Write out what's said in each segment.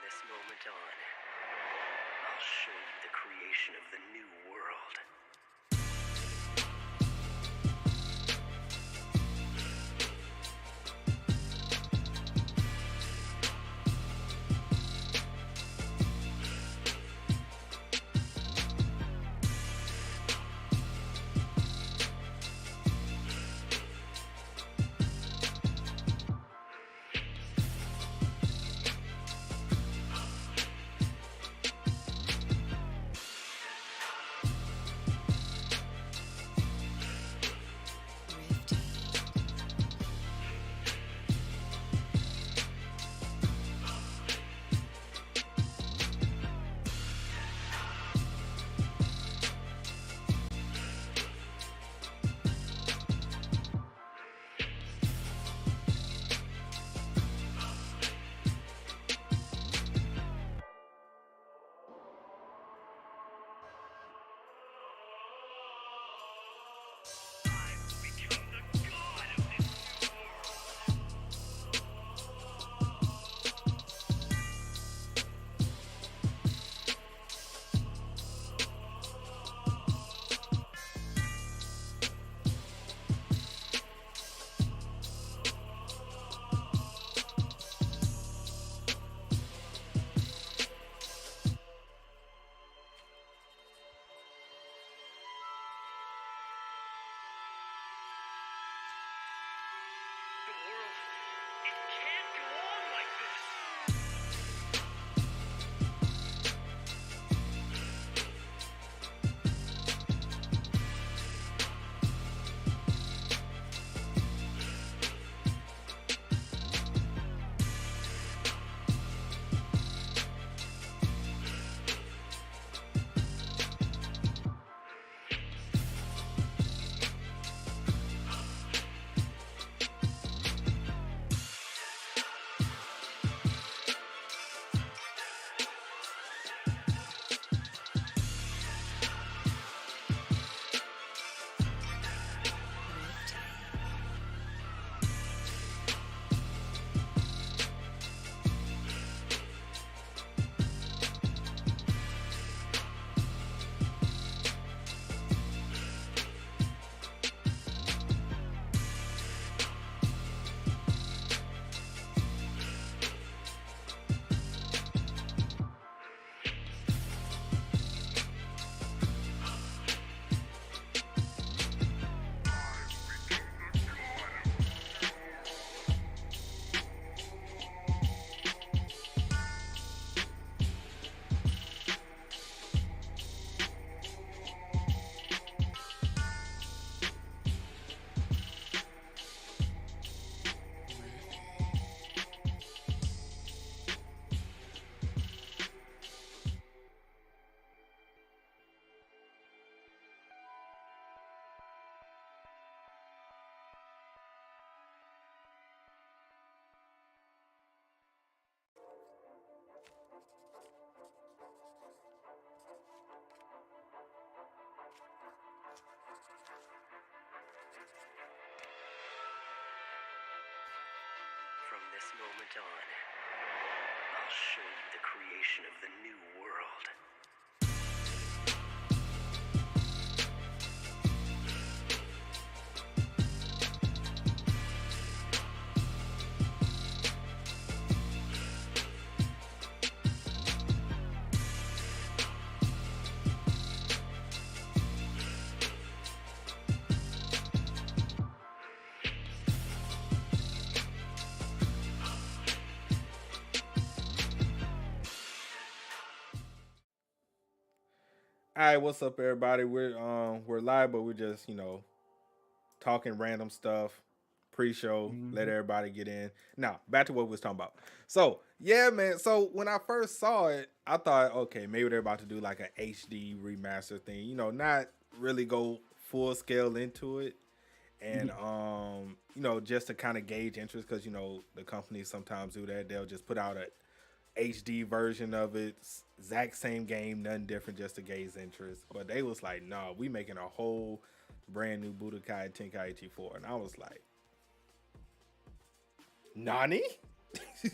this moment on, I'll show you the creation of the new world. The world, it can't go on like this. From this moment on, I'll show you the creation of the new world. All right, what's up, everybody? We're live, but we're just talking random stuff. Pre-show, let Mhm. everybody get in. Now, back to what we was talking about. So yeah, man. So when I first saw it, I thought, okay, maybe they're about to do like a HD remaster thing. Not really go full scale into it, and just to kind of gauge interest, because the companies sometimes do that. They'll just put out a HD version of it, exact same game, nothing different, just to gauge interest. But they was like, "No, we making a whole brand new Budokai Tenkaichi 4," and I was like, "Nani?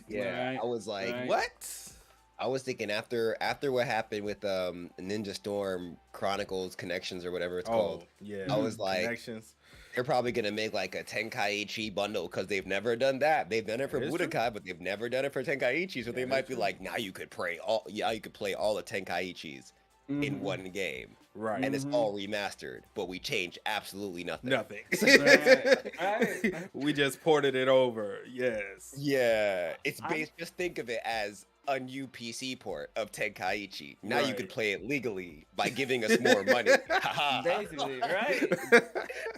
Yeah, Right, I was like, right. What?" I was thinking after what happened with Ninja Storm Chronicles Connections or whatever it's Oh called, yeah, I was like, connections. they're probably gonna make like a Tenkaichi bundle because they've never done that. They've done it for That is true. Budokai, but they've never done it for Tenkaichi. So they That is might be true. like, now you could play all the Tenkaichis in Mm-hmm. one game, Right. and it's Mm-hmm. all remastered, but we change absolutely nothing. Nothing. Right. Right. We just ported it over. Yes. Yeah, it's I'm based. Just think of it as a new PC port of Tenkaichi. Now you could Right. play it legally by giving us more money. basically right.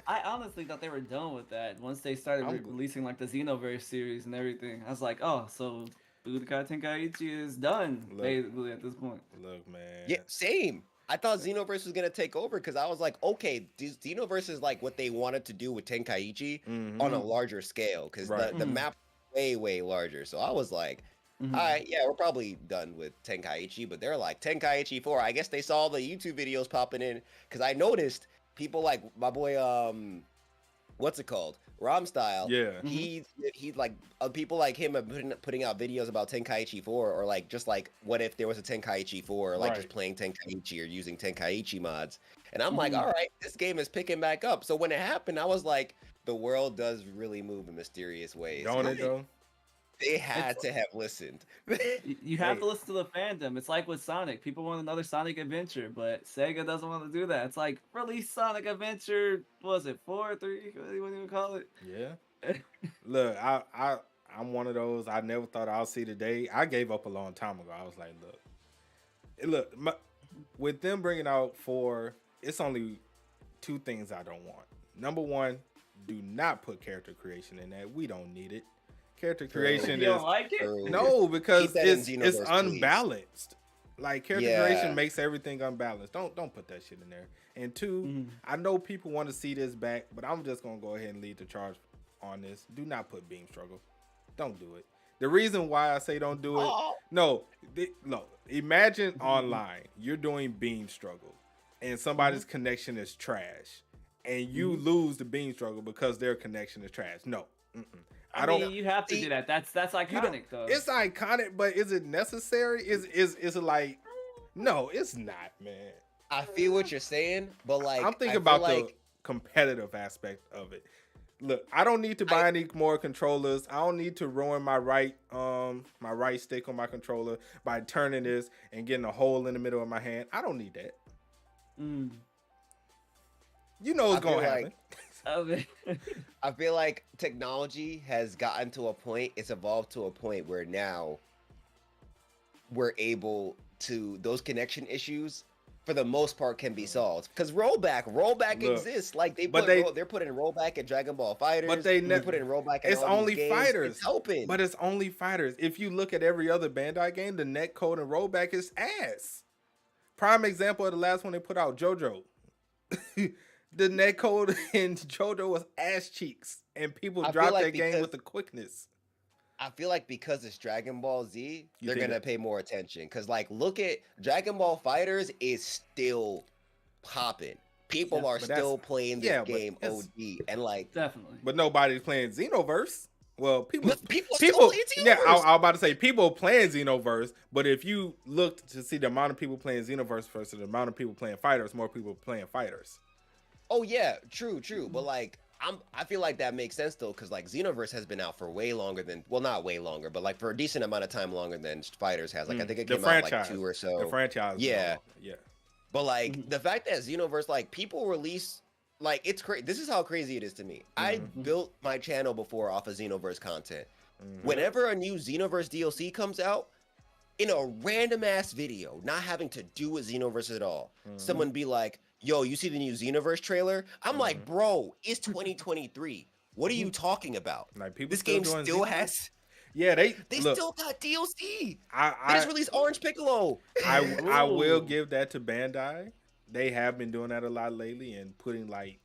I honestly thought they were done with that once they started I'm releasing like the Xenoverse series and everything. I was like, oh, so Budokai Tenkaichi is done look, basically at this point. look, Yeah, man. same. I thought Xenoverse was gonna take over because I was like, okay, Xenoverse is like what they wanted to do with Tenkaichi Hmm. on a Mm, larger scale because Right. the mm, map way larger. So I was like, all mm. right, yeah, we're probably done with Tenkaichi, but they're like Tenkaichi 4. I guess they saw the YouTube videos popping in because I noticed people like my boy what's it called? Rom Style. Yeah. Mhm. He's like people like him are putting out videos about Tenkaichi 4 or like just like what if there was a Tenkaichi 4 or like just Right. playing Tenkaichi or using Tenkaichi mods. And I'm like, Mhm. all right, this game is picking back up. So when it happened, I was like, the world does really move in mysterious ways. Don't it They, though? they had It's to have listened. you have Hey. to listen to the fandom. It's like with Sonic. People want another Sonic Adventure, but Sega doesn't want to do that. It's like release Sonic Adventure. What was it 4, 3? What do you even call it? Yeah. Look, I'm one of those. I never thought I'll see the day. I gave up a long time ago. I was like, with them bringing out 4, it's only 2 things I don't want. Number one, do not put character creation in that. We don't need it. Character True. creation You is don't like it? True. no, because Keep that in it's Xenoverse, please. unbalanced. Like character Yeah. creation makes everything unbalanced. Don't put that shit in there. And 2, Mhm. I know people want to see this back, but I'm just gonna go ahead and lead the charge on this. Do not put beam struggle. Don't do it. The reason why I say don't do it, Oh. no, imagine online you're doing beam struggle, and somebody's connection is trash, and you lose the beam struggle because their connection is trash. No, I don't. mean, you have to do that. That's you don't- iconic though. It's iconic, but is it necessary? Is it like? No, it's not, man. I feel what you're saying, but like I'm I thinking feel about like the competitive aspect of it. Look, I don't need to buy any more controllers. I don't need to ruin my right stick on my controller by turning this and getting a hole in the middle of my hand. I don't need that. Mm. You know it's I feel gonna like- happen. I mean, I feel like technology has gotten to a point, it's evolved to a point where now we're able to, those connection issues for the most part can be solved. Because rollback Look, exists. Like but they're putting rollback in Dragon Ball Fighters. But they they're putting rollback in it's all these only games. fighters. It's helping. But it's only fighters. If you look at every other Bandai game, the netcode and rollback is ass. Prime example of the last one they put out, JoJo. The netcode in JoJo was ass cheeks, and people I feel dropped like that game because- with the quickness. I feel like because it's Dragon Ball Z, You they're think gonna that- pay more attention. Because like, look at Dragon Ball Fighters is still popping. People Yeah, are but that's- still playing this yeah, but game it's- OD, and like definitely. But nobody's playing Xenoverse. Well, people, people are people, still playing yeah, I Xenoverse. was about to say people playing Xenoverse, but if you looked to see the amount of people playing Xenoverse versus the amount of people playing Fighters, more people playing Fighters. Oh yeah, true. But like, I feel like that makes sense though, because like Xenoverse has been out for way longer than, well, not way longer, but like for a decent amount of time longer than Fighters has. Like I think it The came out like franchise. 2 or so. The franchise, Yeah. yeah. But like Mhm. the fact that Xenoverse, like people release, like it's crazy. This is how crazy it is to me. I built my channel before off of Xenoverse content. Whenever a new Xenoverse DLC comes out, in a random ass video, not having to do with Xenoverse at all, someone be like, "Yo, you see the new Xenoverse trailer?" I'm like, "Bro, it's 2023. What are you talking about? Like people This still game doing still Xenoverse? has. Yeah, they look. Still got DLC. They I just released Orange Piccolo. I will Ooh. give that to Bandai. They have been doing that a lot lately and putting like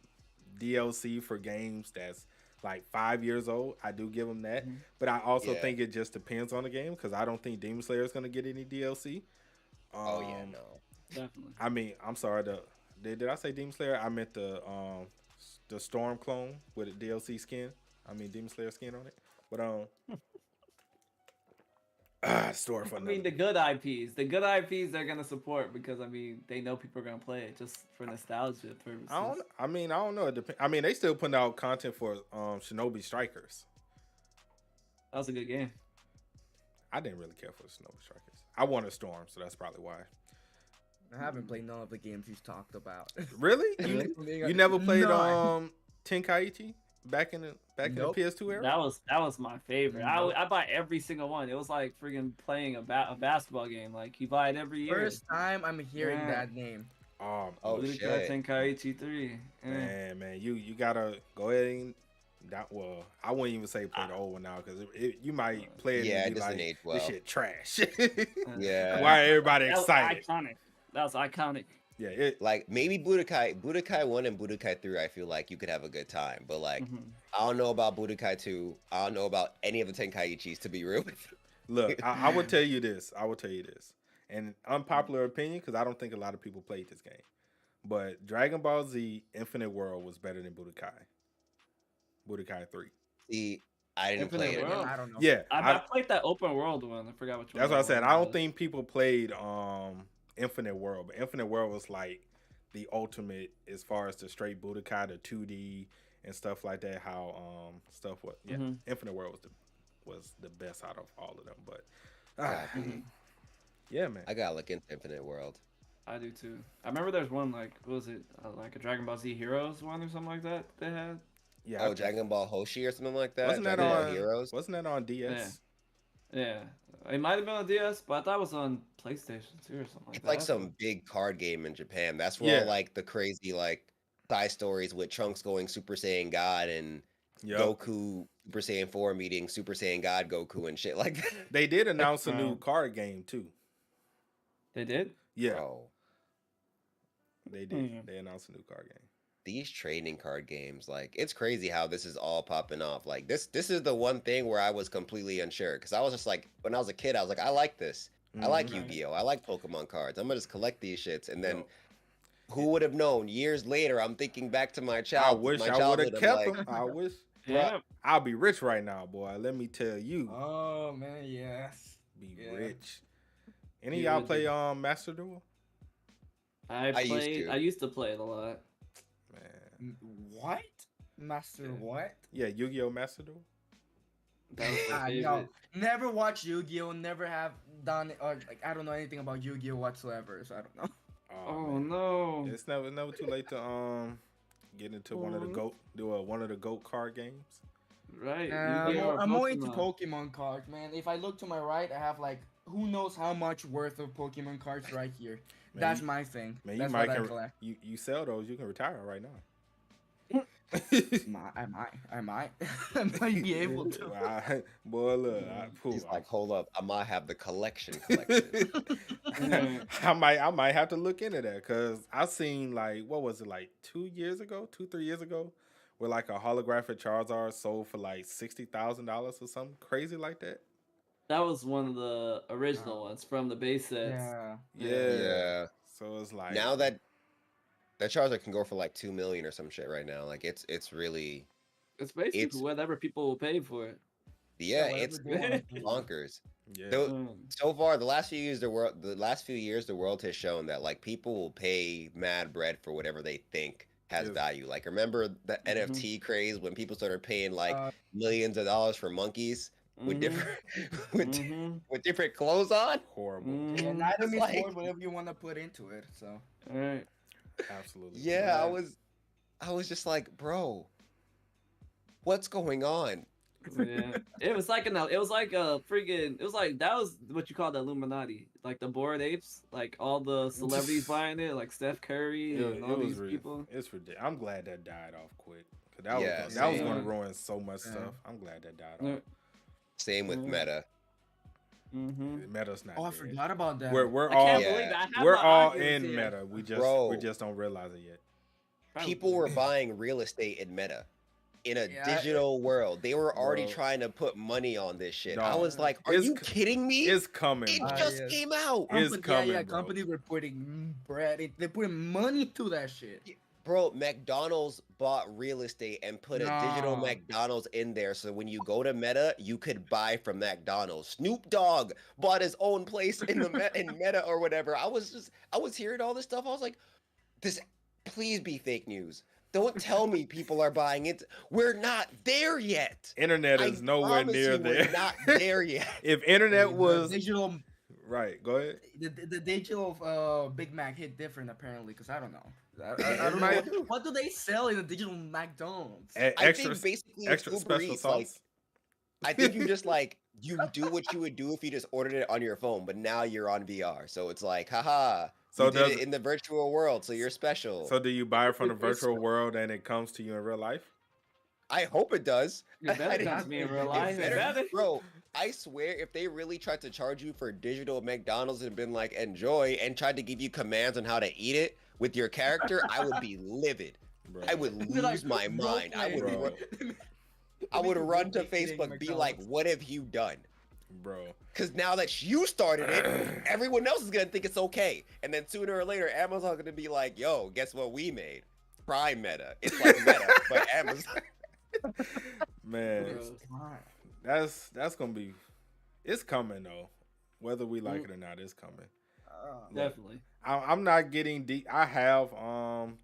DLC for games that's like 5 years old. I do give them that, but I also Yeah. think it just depends on the game because I don't think Demon Slayer is going to get any DLC. Oh yeah, no. Definitely. I mean, I'm sorry. Did I say Demon Slayer? I meant the Storm clone with a DLC skin. I mean Demon Slayer skin on it. But got to store it for I another mean, the day. good IPs. The good IPs they're gonna support because I mean they know people are gonna play it just for nostalgia purposes. I don't know. It depends. I mean, they still putting out content for Shinobi Strikers. That was a good game. I didn't really care for the Shinobi Strikers. I wanted Storm, so that's probably why. I haven't played none of the games he's talked about. Really? You never played None. Tenkaichi back in the Nope. PS2 era? That was my favorite. Nope. I buy every single one. It was like freaking playing a basketball game. Like you buy it every year. First time I'm hearing Yeah. that name. Oh, Budokai shit. Tenkaichi 3. Yeah. Man, you gotta go ahead and well, I wouldn't even say play the old one now because you might play it Yeah, and it be doesn't like, age well. this shit trash. Yeah. Why everybody That was excited? iconic. That was iconic. Yeah, Like maybe Budokai 1 and Budokai 3, I feel like you could have a good time. But like Mhm. I don't know about Budokai 2. I don't know about any of the Tenkaichis, to be real. look, I would tell you this. And unpopular opinion because I don't think a lot of people played this game. But Dragon Ball Z Infinite World was better than Budokai 3. See, I didn't play Infinite it. World. I don't know. Yeah, I played that open world one. I forgot which one. that's what I that said. one I don't was. think people played Infinite World, but Infinite World was like the ultimate as far as the straight Budokai, the 2D and stuff like that. How stuff was Mhm. Infinite World was the best out of all of them. But God, Mhm. yeah, man. I gotta look into Infinite World. I do too. I remember there's one like what was it like a Dragon Ball Z Heroes one or something like that they had. Yeah, Oh, Dragon Ball Hoshi or something like that. wasn't that Dragon Ball on Heroes. Wasn't that on DS? Yeah, it might have been on DS, but I thought it was on PlayStation 2 or something like It's that. like some big card game in Japan. That's where all Yeah. like the crazy like side stories with Trunks going Super Saiyan God and Yep. Goku Super Saiyan 4 meeting Super Saiyan God Goku and shit like that. They did announce a new card game too. They did. Yeah, Bro, they did. They announced a new card game. these trading card games, like it's crazy how this is all popping off. Like this is the one thing where I was completely unsure because I was just like when I was a kid, I was like, I like this. I like Mhm. Yu-Gi-Oh! I like Pokemon cards. I'm gonna just collect these shits. And then Yo. who would have known? Years later, I'm thinking back to my I child. wish my I would childhood. have I'm kept like, them. I wish. Yeah. I'll be rich right now, boy. Let me tell you, Oh man, yes. be yeah. rich. Any of You y'all would play do. Master Duel? I used to play it a lot. Man, What? Master what? yeah, Yu-Gi-Oh! Master Duel. That was my No, favorite. never watched Yu-Gi-Oh! Never have done it, or like I don't know anything about Yu-Gi-Oh! Whatsoever, so I don't know. Oh man. no. It's never too late to get into one of the GOAT card games. Right. I'm, Yu-Gi-Oh! or I'm more into Pokemon. Pokemon cards, man. If I look to my right, I have like who knows how much worth of Pokemon cards right here. Man, That's you- my thing. Man, you That's might what I can collect. you sell those, you can retire right now. I might be able to. Boy, look, he's like, hold up, I might have the collection collected. I might have to look into that because I seen like what was it like 3 years ago, where like a holographic Charizard sold for like $60,000 or something crazy like that. That was one of the original ones from the base sets. Yeah. Yeah. So it's like Now that Charizard can go for like 2 million or some shit right now. Like it's really It's basically It's- whatever people will pay for it. yeah, whatever it's they wanna do. bonkers. yeah. So far, the last few years, the world has shown that like people will pay mad bread for whatever they think has Yes. value. Like remember the NFT craze when people started paying like Uh, millions of dollars for monkeys with Mhm. different Mhm. with different clothes on. Horrible. Mhm. Yeah, neither It's is like- worth whatever you want to put into it. So Alright. Absolutely. Yeah, I Yeah. was just like, bro, what's going on? Yeah. It was like that was what you call the Illuminati. Like the Bored Apes, like all the celebrities buying it, like Steph Curry and all these people. It's ridiculous. I'm glad that died off quick. 'Cause that Yeah, was going to same. ruin so much Yeah. stuff. I'm glad that died Yeah. off. Same with Mhm. Meta. Mm-hmm. Meta's not. I dead. forgot about that. We're I all can't Yeah. believe it. I have we're my all arguments in here. Meta. We Bro. just don't realize it yet. People were buying real estate in Meta. In a Yeah, digital world, they were already Bro. trying to put money on this shit. I Dog. was like, "Are It's you c- kidding me? It's coming. It bro. just yes. came out." It's coming, bro. Companies were putting bread. They're putting money to that shit. Bro, McDonald's bought real estate and put a digital No. McDonald's in there, so when you go to Meta, you could buy from McDonald's. Snoop Dogg bought his own place in in Meta or whatever. I was hearing all this stuff. I was like, this, please be fake news. Don't tell me people are buying it. We're not there yet. Internet is nowhere promise near you there. We're not there yet. If internet The was digital, right, go ahead. the digital Big Mac hit different apparently, because I don't know. I don't know what do they sell in the digital McDonald's. I Extra, think basically extra Uber special Eats, sauce. like, I think you just like you do what you would do if you just ordered it on your phone, but now you're on VR. So it's like, haha. So You did does it in the virtual world, so you're special. so do you buy it from the virtual world and it comes to you in real life? I hope it does. It better I- come to me in real it life. It better- better. Bro, I swear, if they really tried to charge you for digital McDonald's and been like, enjoy, and tried to give you commands on how to eat it with your character, I would be livid. Bro. I would Be like, lose my mind. I would, Bro. I would run to Make eating Facebook, be like, McDonald's. what have you done? Bro. Because now that you started it, everyone else is going to think it's okay. And then sooner or later, Amazon's going to be like, yo, guess what we made? Prime Meta. It's like Meta, but Amazon. Man, Bro. that's gonna be it's coming though. Whether we like it or not, it's coming. Definitely. I'm not getting deep. I have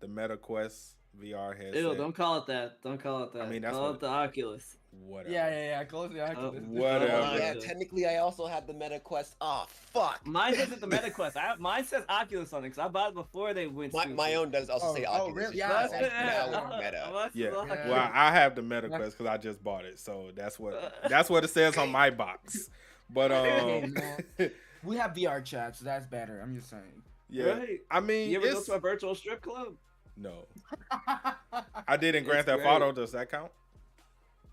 the Meta Quest VR headset. Ew, don't call it that. Don't call it that. I mean, that's call what- it the Oculus. Whatever. Yeah. Close the Oculus. Whatever. Oh, yeah, technically, I also had the Meta Quest. Oh, fuck. Mine isn't the MetaQuest. Mine says Oculus on it because I bought it before they went. My own does also say Oculus. really? It's Yeah, just that's- now it's Meta. Yeah. Yeah. Well, I have the Meta Quest because I just bought it, so that's what it says on my box. But We have VR chat, so that's better. I'm just saying. yeah. Right. I mean, You ever go it's to a virtual strip club? no. I did in Grand It's Theft great. Auto. Does that count?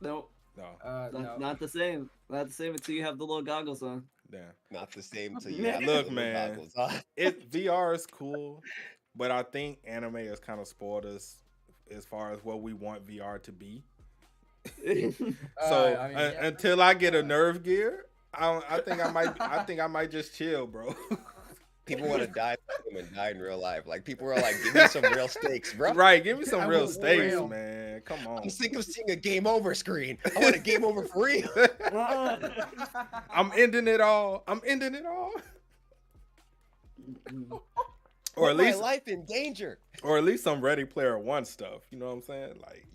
No, No. No. not the same. Not the same until you have the little goggles on. Damn. Not the same to you. Look, have the little man. goggles on. VR is cool, but I think anime has kind of spoiled us as far as what we want VR to be. So I mean, yeah. until I get a nerve gear, I think I might just chill, bro. People want to die and die in real life. Like, people are like, give me some real stakes, bro. Right, give me some I real want stakes, real. man. Come on. I'm sick of seeing a game over screen. I want a game over for real. I'm ending it all. Or Put at least, my life in danger. or at least some Ready Player One stuff. You know what I'm saying? Like,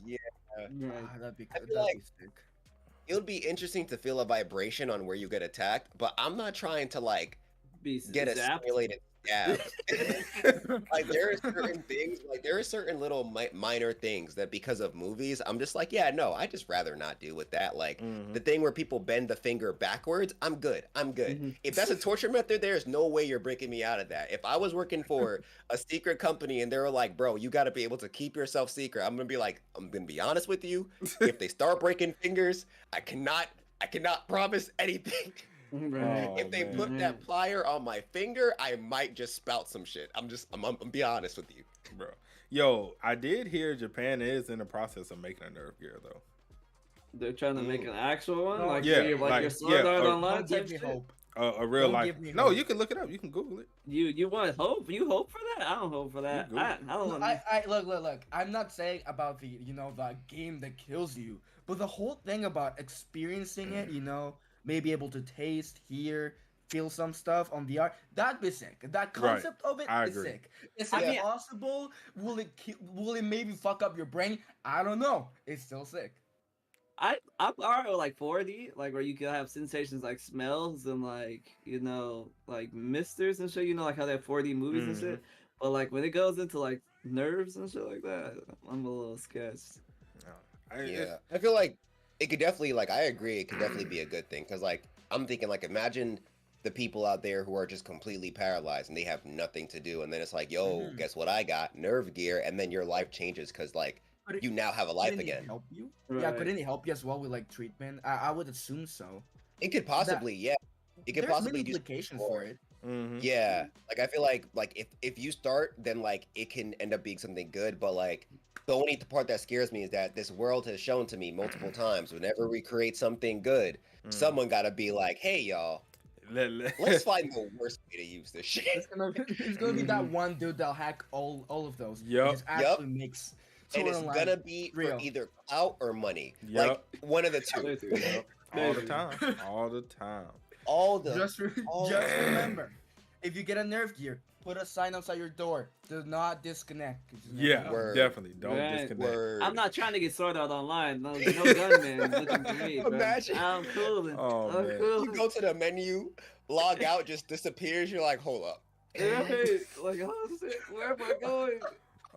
That'd be, I feel that'd like- be sick. It would be interesting to feel a vibration on where you get attacked, but I'm not trying to like Be get a zapped. stimulated stab. Like, there are certain things, like there are certain little minor things that because of movies, I'm just like, yeah, no, I just rather not deal with that. Like mhm. the thing where people bend the finger backwards, I'm good. Mhm. If that's a torture method, there's no way you're breaking me out of that. If I was working for a secret company and they were like, bro, you got to be able to keep yourself secret, I'm gonna be like, I'm gonna be honest with you. If they start breaking fingers, I cannot promise anything. Right. Oh, If they man. put that plier on my finger, I might just spout some shit. I'm be honest with you. Bro. Yo, I did hear Japan is in the process of making a nerve gear though. They're trying to make an actual one, No, like yeah, your, like- your Sword yeah, Art or- Online Don't type give me shit. hope. A real Don't life. give me No, hope. you can look it up. You can Google it. You want hope? You hope for that? I don't hope for that. Google I it. don't want. I look. I'm not saying about the the game that kills you, but the whole thing about experiencing it, maybe able to taste, hear, feel some stuff on VR. That'd be sick. That concept of it I is agree. sick. Is I it mean- possible? Will it maybe fuck up your brain? I don't know. It's still sick. I'm alright with like 4D, like where you can have sensations like smells and like like misters and shit. Like how they have 4D movies and shit. But like when it goes into like nerves and shit like that, I'm a little sketched. Yeah, I feel like it could definitely, like, I agree, it could definitely be a good thing. Because, like, I'm thinking, like, imagine the people out there who are just completely paralyzed and they have nothing to do. And then it's like, yo, Mhm. guess what I got? Nerve gear. And then your life changes because, like, But it- you now have a life couldn't it again. help you? Yeah, Right. couldn't it help you as well with like treatment? I would assume so. It could possibly, yeah. It could There's possibly many do implications more. for it. Mhm. Yeah, like I feel like if you start, then like it can end up being something good. But like the only part that scares me is that this world has shown to me multiple times, whenever we create something good, Mm. someone got to be like, hey y'all, Let's find the worst way to use this shit. It's gonna be that one dude that'll hack all of those. Yup. And just actually makes And Sword it's Online gonna be real. for either clout or money. Yup. Like one of the two. Basically. all the time. All the time. All the Just remember, if you get a Nerf gear, put a sign outside your door. Do not disconnect. 'Cause you never Yeah, know. Word. definitely. Don't Right. disconnect. word. I'm not trying to get Sword Art Online. No gunman looking for me, bro. Imagine. I'm cooling. Oh, I'm man. cooling. You go to the menu, log out, just disappears. You're like, hold up. Right. Like, oh shit, where am I going?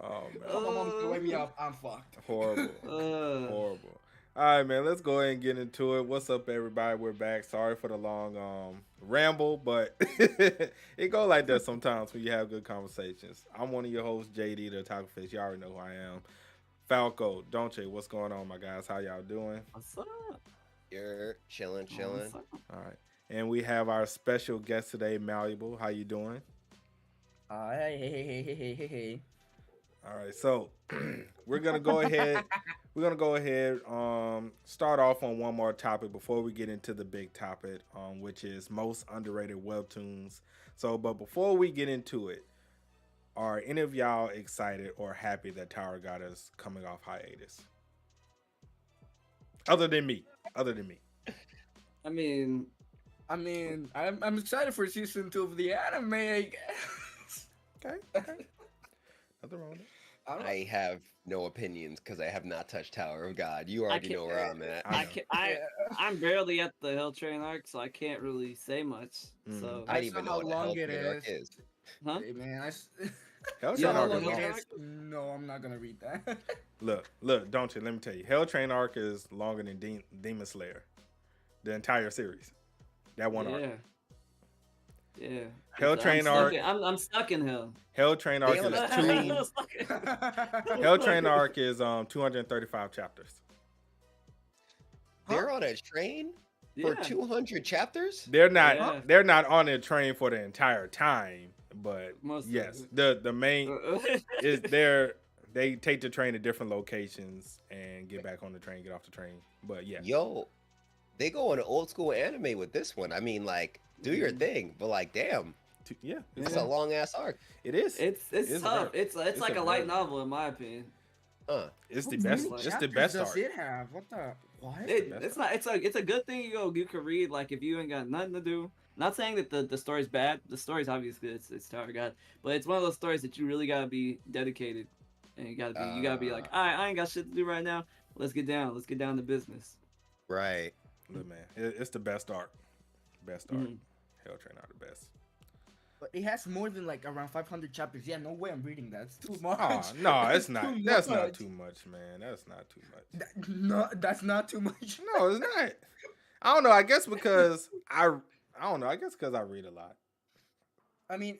Oh man. Oh, my mom's gonna wake me up. I'm fucked. Horrible. Uh, Horrible. All right, man. Let's go ahead and get into it. What's up, everybody? We're back. Sorry for the long ramble, but it go like that sometimes when you have good conversations. I'm one of your hosts, JD, TheOtakuFix. You already know who I am. Falco, Donche, what's going on, my guys? How y'all doing? what's up? You're chilling. What's up? All right. And we have our special guest today, Malleable. How you doing? Hey. All right, so we're gonna go ahead. Start off on one more topic before we get into the big topic, which is most underrated webtoons. So, but before we get into it, are any of y'all excited or happy that Tower God is coming off hiatus? Other than me. I mean, I'm excited for season 2 of the anime. I guess. Okay. Nothing wrong with it. I don't I have no opinions because I have not touched Tower of God. You already can't- know where I'm at. I I know. can't. I'm barely at the Hell Train arc, so I can't really say much. Mm. So, I I don't even saw know how what the long hell it Train Arc is. huh? Hey, man, Hell you know Train how arc long is it long. is? No, I'm not gonna read that. Look, don't you? Let me tell you, Hell Train arc is longer than Demon Slayer, the entire series. That one arc. Yeah. Hell I'm Train stuck arc. I'm stuck in hell. Hell Train arc They on is a two. train. I'm stuck in- Hell Train arc is 235 chapters. They're on a train for 200 chapters? They're not. Yeah. They're not on a train for the entire time, but Most of yes, it. the main is they take the train to different locations and get back on the train, get off the train. But yeah, Yo, they go on old school anime with this one. I mean, like, do your thing, but like, damn, yeah, it's Yeah. a long ass arc. it is. It's tough. very- It's it's like a a light very- novel in my opinion. It's the What best. many It's the chapters best does arc. it have? What the? What? It's not. It's a good thing you can read like if you ain't got nothing to do. Not saying that the story's bad. The story's obviously it's Tower of God, but it's one of those stories that you really gotta be dedicated, and you gotta be like, I ain't got shit to do right now. Let's get down to business. Right. Look, man, it's the best arc. Best arc. Mhm. Hell Train are the best. But it has more than like around 500 chapters. Yeah, no way I'm reading that. It's too much. Oh, no, it's not. Too That's not much. too much, man. That's not too much. No, that's not too much. No, it's not. I don't know. I guess because I don't know. I guess because I read a lot. I mean,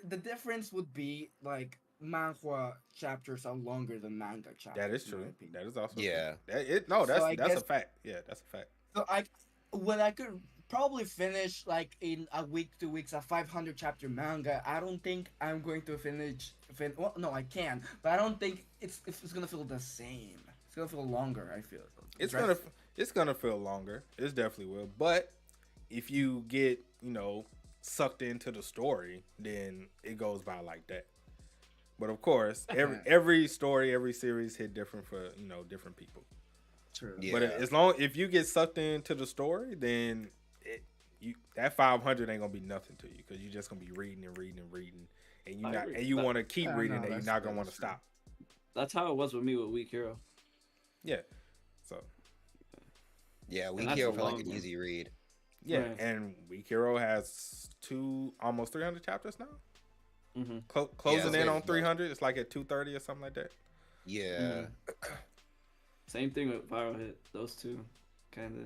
the difference would be like manhwa chapters are longer than manga chapters. That is in my true. opinion. That is also Yeah. true. So I That's a guess- fact. Yeah, that's a fact. So I could probably finish like in a week, 2 weeks, a 500 chapter manga. I don't think I'm going to finish. Well, no, I can, but I don't think it's gonna feel the same. It's gonna feel longer. I feel It's gonna feel longer. It definitely will. But if you get sucked into the story, then it goes by like that. But of course, every story, every series hit different for different people. true. Yeah. But if you get sucked into the story, then that 500 ain't gonna be nothing to you because you're just gonna be reading and reading and reading, and I agree. you want to keep I reading, know, and you're that's not gonna true, want to that's true. stop. That's how it was with me with Weak Hero. Yeah. So Yeah, we And that's Hero a for like long an one. easy read. yeah, Right. and Weak Hero has almost 300 chapters now. Mm-hmm. Closing Yeah, in on it's 300. It's like at 230 or something like that. Yeah. Same thing with Viral Hit. Those two, kind of.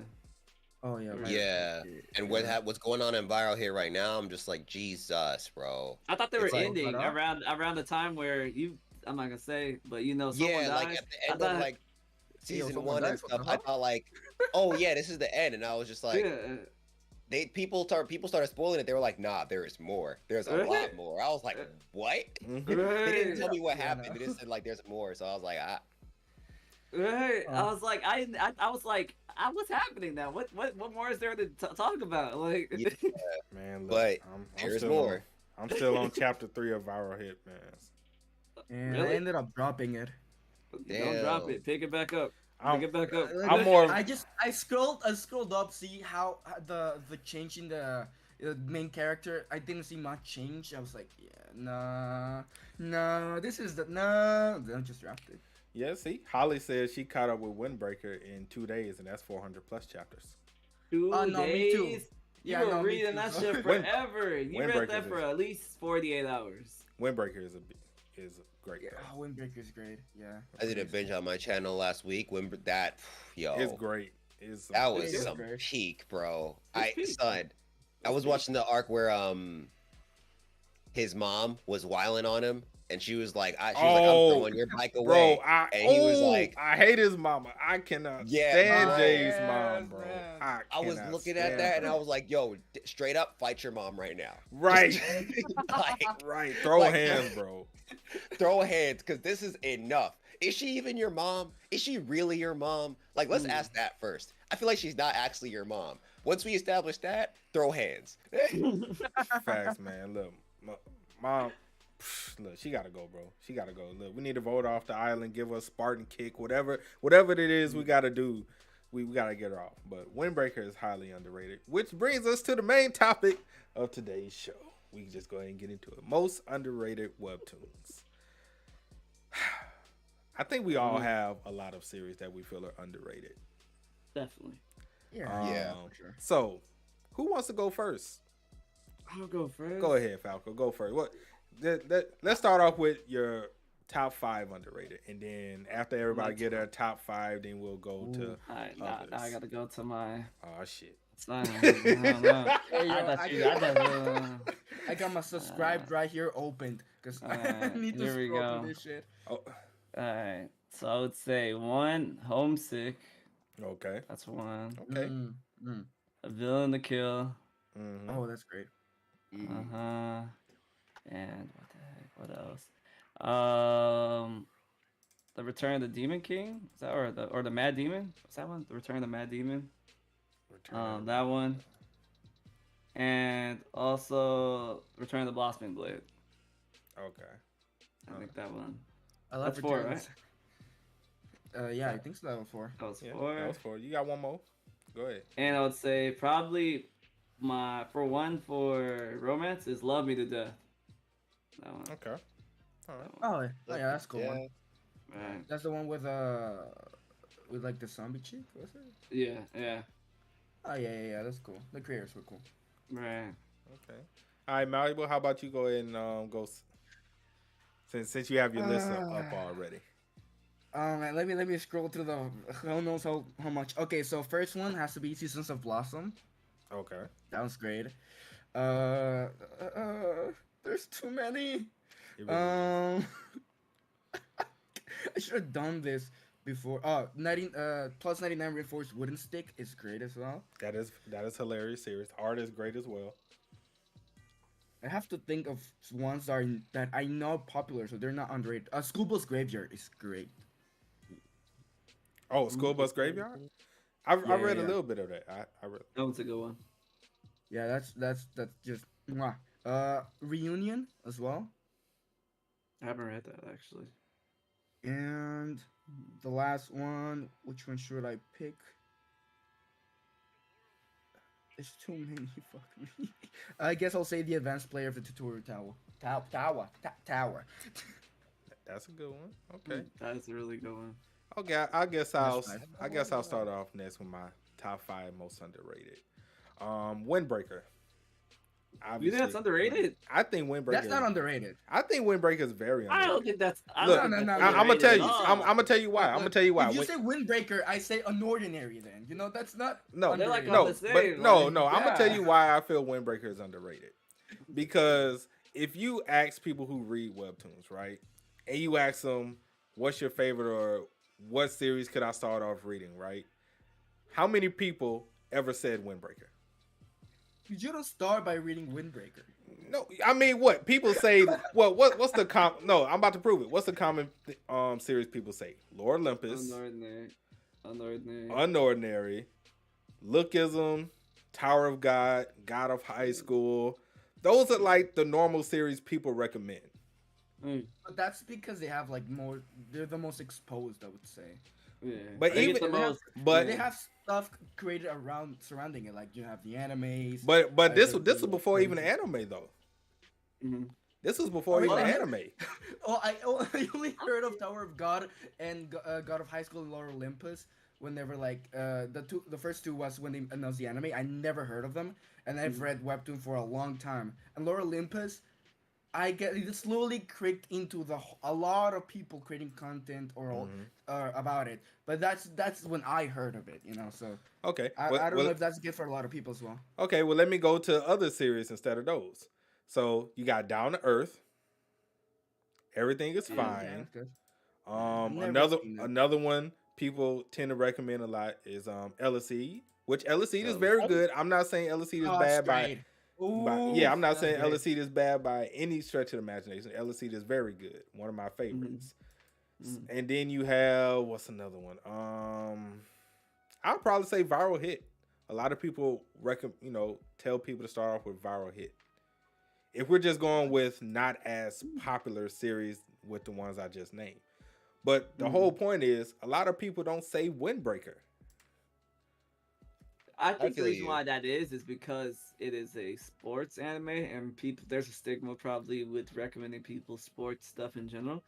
Oh yeah. right. Yeah. And what's going on in Viral here right now, I'm just like, Jesus, bro. I thought they were It's like- ending What up? around the time where I'm not gonna say, but someone Yeah, dies. like at the end I of thought- like season someone 1 and dies, what the stuff, I hell? thought like, oh yeah, this is the end, and I was just like, yeah, people started spoiling it. They were like, nah, there is more. There's a lot more. I was like, what? Mhm. They didn't tell me what Yeah, happened. no. They just said like there's more. So I was like, Right. I was like, I was like, what's happening now? What more is there to talk about? Like, Yeah. Man, look, But I'm there's still more. on. I'm still on chapter 3 of Viral Hitmans. And I Really? ended up dropping it. Don't drop Damn. it. Pick it back up. I'm Pick it back up. I'm more. I scrolled up, see how the change in the main character. I didn't see much change. I was like, yeah, no, this is the no. Then I just dropped it. Yeah, see, Holly says she caught up with Windbreaker in 2 days, and that's 400 plus chapters. 2 Oh, no, me too. days. You Yeah, were no, me reading too, that bro. shit forever. You read Windbreaker that for is- at least 48 hours. Windbreaker is great. Yeah, though. Windbreaker's great. Yeah. I did a binge on my channel last week. When that, yo, It's great. It's that was It's some great. peak, bro. It's peak. I was watching the arc where his mom was wiling on him, and she was like, I'm throwing your bike away. Bro, and he was like, I hate his mama. I cannot Yeah, stand bro. Jay's Yes, mom, bro. man. I was cannot looking at stand that, and her. I was like, yo, straight up, fight your mom right now. Right, Like, right. Throw Like- hands, bro. throw hands, because this is enough. Is she even your mom? Is she really your mom? Like, let's ask that first. I feel like she's not actually your mom. Once we establish that, throw hands. Facts, man. Look, mom. Look, she gotta go, bro. She gotta go. Look, we need to vote her off the island, give her a Spartan kick, whatever it is we gotta do. We gotta get her off. But Windbreaker is highly underrated, which brings us to the main topic of today's show. We can just go ahead and get into it. Most underrated webtoons. I think we all have a lot of series that we feel are underrated. Definitely. Yeah. Yeah, for sure. So, who wants to go first? I'll go first. Go ahead, Falco. Go first. Let's start off with your top 5 underrated, and then after everybody get their top 5, then we'll go to. Alright, now I gotta go to my. Oh shit! It's fine. I don't know. Hey, yo, I I got my subscribed right here opened because I Alright, need to here we scroll go. through this shit. Oh, Alright, so I would say 1, Homesick. okay. That's 1. Okay. A Villain to Kill. Mhm. Oh, that's great. And what the heck? What else? The Return of the Demon King. Is that or the Mad Demon? Is that one? The Return of the Mad Demon. Return. That one. And also Return of the Blossoming Blade. Okay. I think that one. I love That's 4, Returns. Yeah, I think so. That was 4. That was Yeah, 4. that was 4. You got one more? Go ahead. And I would say probably for romance is Love Me to Death. That one. Okay. All right. Oh, yeah, that's a cool Yeah. one. Right. That's the one with like the zombie chick, was it? Yeah. Oh yeah, that's cool. The creators were cool. Right. Okay. All right, Malleable. How about you go ahead and go? Since you have your list up already. Man, let me scroll through the who knows how much. Okay, so first one has to be Seasons of Blossom. Okay. That was great. There's too many. It really is. I should have done this before. Plus 99 reinforced wooden stick is great as well. That is hilarious series. Art is great as well. I have to think of ones that I know popular, so they're not underrated. Schoolbus Graveyard is great. Oh, School Bus Graveyard. I read a yeah. little bit of that. I read. That one's a good one. Yeah, that's just mwah. Reunion as well. I haven't read that actually. And the last one, which one should I pick? There's too many. Fuck me. I guess I'll say the advanced player of the tutorial tower. Tower. That's a good one. Okay. That's a really good one. Okay. I guess I'll fine. start off next with my top 5 most underrated. Windbreaker. You Obviously, think that's underrated? I think Windbreaker. That's not underrated. I think Windbreaker is very underrated. I don't think that's. I Look, don't think no, that's no, I'm gonna tell underrated you. at all. I'm gonna tell you why. I'm gonna tell you why. If you say Windbreaker, I say Unordinary. Then you know that's not. No, They're like underrated. on the same, but no. like, I'm gonna yeah. tell you why I feel Windbreaker is underrated. Because if you ask people who read webtoons, right, and you ask them, "What's your favorite?" or "What series could I start off reading?" right? How many people ever said Windbreaker? you don't start by reading Windbreaker. No, I mean, what people say? What's the No, I'm about to prove it. What's the common series people say? Lord Olympus, Unordinary. Unordinary, Lookism, Tower of God, God of High School. Those are like the normal series people recommend. But that's because they have like more. They're the most exposed, I would say. Yeah. But They even get the most. but They have stuff created around surrounding it, like you have the animes. but this was the before even the crazy- anime though. Mhm. This was before Oh, even the really? anime. I only heard of Tower of God and God of High School and Lord Olympus when they were like the first two was when they announced the anime. I never heard of them, and I've read Webtoon for a long time. And Lord Olympus, I get it slowly crept into a lot of people creating content or about it. But that's when I heard of it, you know. So Okay. I don't know if that's good for a lot of people as well. Okay, well, let me go to other series instead of those. So you got Down to Earth. Everything is Yeah, fine. that's good. Never Another seen it. another one people tend to recommend a lot is LSE, which LSE is very good. I'm not saying LSE is bad Straight. yeah, I'm not That's saying great. LSE is bad by any stretch of the imagination. LSE is very good. One of my favorites. And then you have what's another one? I'll probably say Viral Hit. A lot of people tell people to start off with Viral Hit. If we're just going with not as popular series with the ones I just named. But the whole point is a lot of people don't say Windbreaker. I think the feel reason you. why that is because it is a sports anime, and people there's a stigma probably with recommending people sports stuff in general.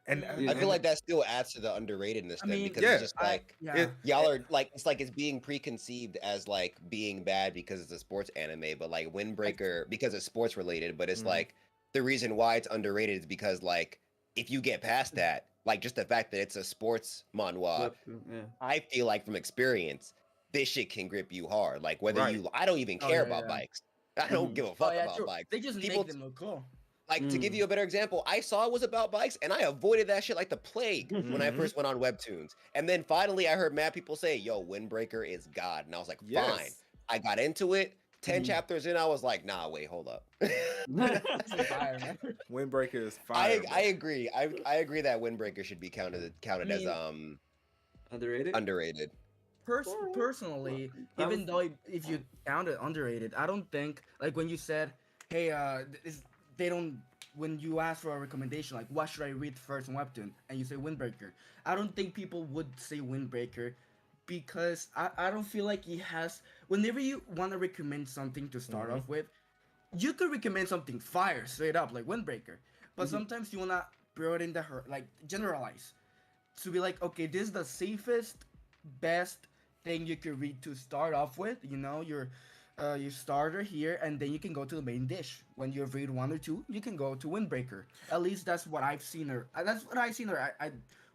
And Yeah. I feel like that still adds to the underratedness I then mean, because yeah, it's just like Yeah. y'all are like it's being preconceived as like being bad because it's a sports anime, but like Windbreaker because it's sports related, but it's like the reason why it's underrated is because like if you get past that, like just the fact that it's a sports manhwa, Webtoon, yeah. I feel like from experience, this shit can grip you hard. Like whether Right. I don't even Oh, care yeah, about yeah. bikes. I don't give a Oh fuck yeah, about true. bikes. They just People make them look cool. like to give you a better example, I saw it was about bikes and I avoided that shit like the plague when I first went on Webtoons. And then finally I heard mad people say, yo, Windbreaker is God. And I was like, fine. Yes. I got into it. 10 chapters in, I was like, nah, wait, hold up. That's a fire, man. Windbreaker is fire. I agree. I agree that Windbreaker should be counted as Underrated. underrated. Personally, even though if you count it underrated, I don't think like when you said, "Hey, they don't." When you ask for a recommendation, like what should I read first on Webtoon, and you say Windbreaker, I don't think people would say Windbreaker because I don't feel like he has. Whenever you want to recommend something to start off with, you could recommend something fire straight up like Windbreaker, but sometimes you wanna broaden the like generalize to be like, okay, this is the safest, best thing you could read to start off with. You know, your starter here, and then you can go to the main dish. When you've read one or two, you can go to Windbreaker. At least that's what I've seen her. That's what I've seen her. I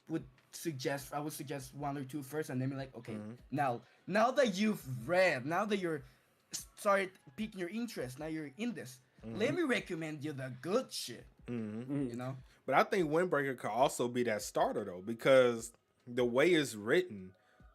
would suggest. I would suggest one or two first, and then be like, okay, now that you've read, now that you're started piquing your interest, now you're in this. Let me recommend you the good shit. You know. But I think Windbreaker could also be that starter though, because the way it's written,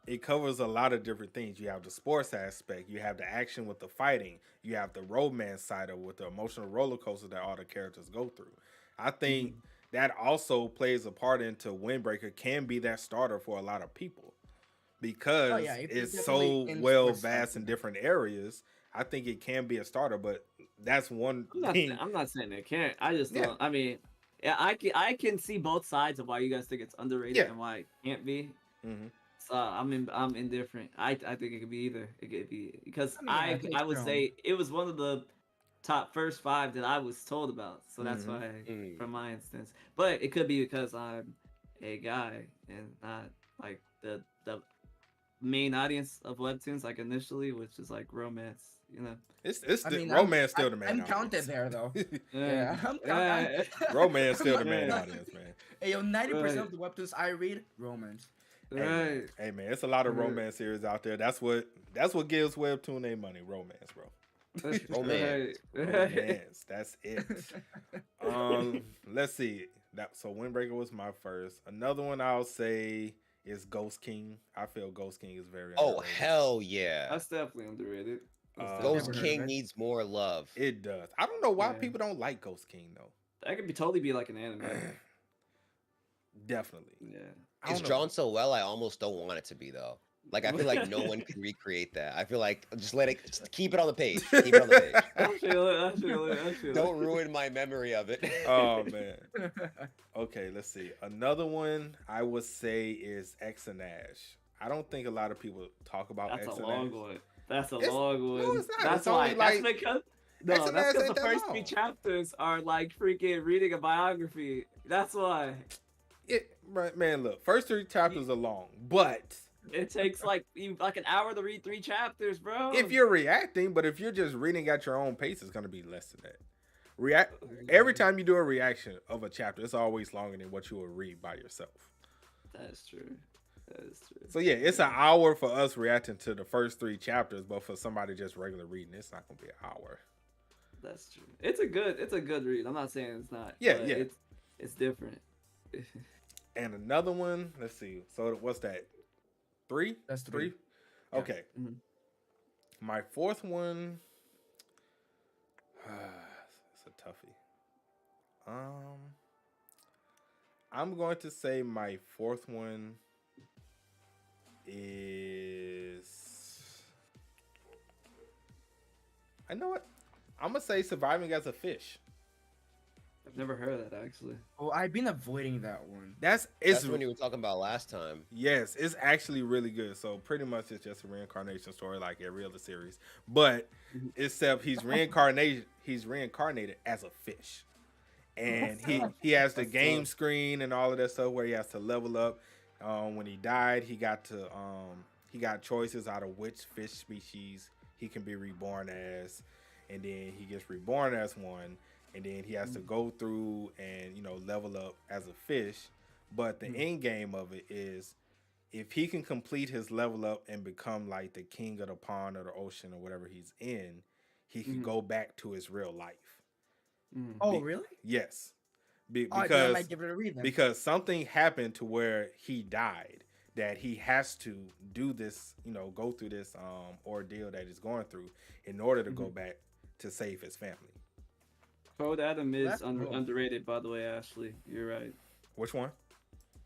it covers a lot of different things. You have the sports aspect, you have the action with the fighting, you have the romance side of with the emotional roller coaster that all the characters go through. I think that also plays a part into Windbreaker can be that starter for a lot of people because it's so well vast in different areas. I think it can be a starter, but that's one thing. I'm not saying it can't. I just don't. I mean, yeah, I can see both sides of why you guys think it's underrated and why it can't be. So I'm indifferent. I think it could be either. It could be because I would say it was one of the top first 5 that I was told about. So that's why, from my instance. But it could be because I'm a guy and not like the main audience of Webtoons, like initially, which is like romance. You know, romance still the main I'm audience. counted there though. yeah, I'm counted. Romance still the main audience, man. Hey, yo, 90% of the Webtoons I read romance. Right. Hey man, it's a lot of romance series out there. That's what gives Webtoon their money. Romance, bro. Romance. That's it. Let's see. So Windbreaker was my first. Another one I'll say is Ghost King. I feel Ghost King is very underrated. Hell yeah. That's definitely underrated. Ghost Never heard of King it. needs more love. It does. I don't know why Yeah. people don't like Ghost King though. That could be totally be like an anime. Definitely. Yeah. I It's don't know. drawn so well, I almost don't want it to be though. Like I feel like no one can recreate that. I feel like just keep it on the page. Keep it on the page. I feel it. I feel it. I feel Don't it. ruin my memory of it. Oh man. Okay, let's see. Another one I would say is X and Ash. I don't think a lot of people talk about That's X a and long Ash. one. That's a It's- long one. no, it's not. That's It's only why. like- That's because. X No, and that's Ash because ain't the that first three long. chapters are like freaking reading a biography. That's why. Right, man, look, first 3 chapters are long, but It takes like an hour to read 3 chapters, bro. if you're reacting, but if you're just reading at your own pace, it's gonna be less than that. Every time you do a reaction of a chapter, it's always longer than what you would read by yourself. That's true. That is true. So yeah, it's an hour for us reacting to the first 3 chapters, but for somebody just regular reading, it's not gonna be an hour. That's true. It's a good read. I'm not saying it's not. Yeah, but yeah. It's different. And another one, let's see. So what's that? 3? That's 3. 3? Yeah. Okay. Mhm. My 4th one, it's a toughie. I'm going to say my 4th one is. I know what. I'm gonna say Surviving as a Fish. I've never heard of that actually. Oh, I've been avoiding that one. That's That's when you were talking about last time. Yes, it's actually really good. So pretty much it's just a reincarnation story like every other series. But except he's reincarnated as a fish. And he has the That's game tough. screen and all of that stuff where he has to level up. When he died, he got choices out of which fish species he can be reborn as. And then he gets reborn as one. And then he has to go through and, level up as a fish. But the end game of it is if he can complete his level up and become like the king of the pond or the ocean or whatever he's in, he can go back to his real life. Mm. Oh, really? Yes. Then I Because might give it a read then. because something happened to where he died that he has to do this, go through this ordeal that he's going through in order to go back to save his family. Code Adam is That's cool. underrated, by the way, Ashley. You're right. Which one?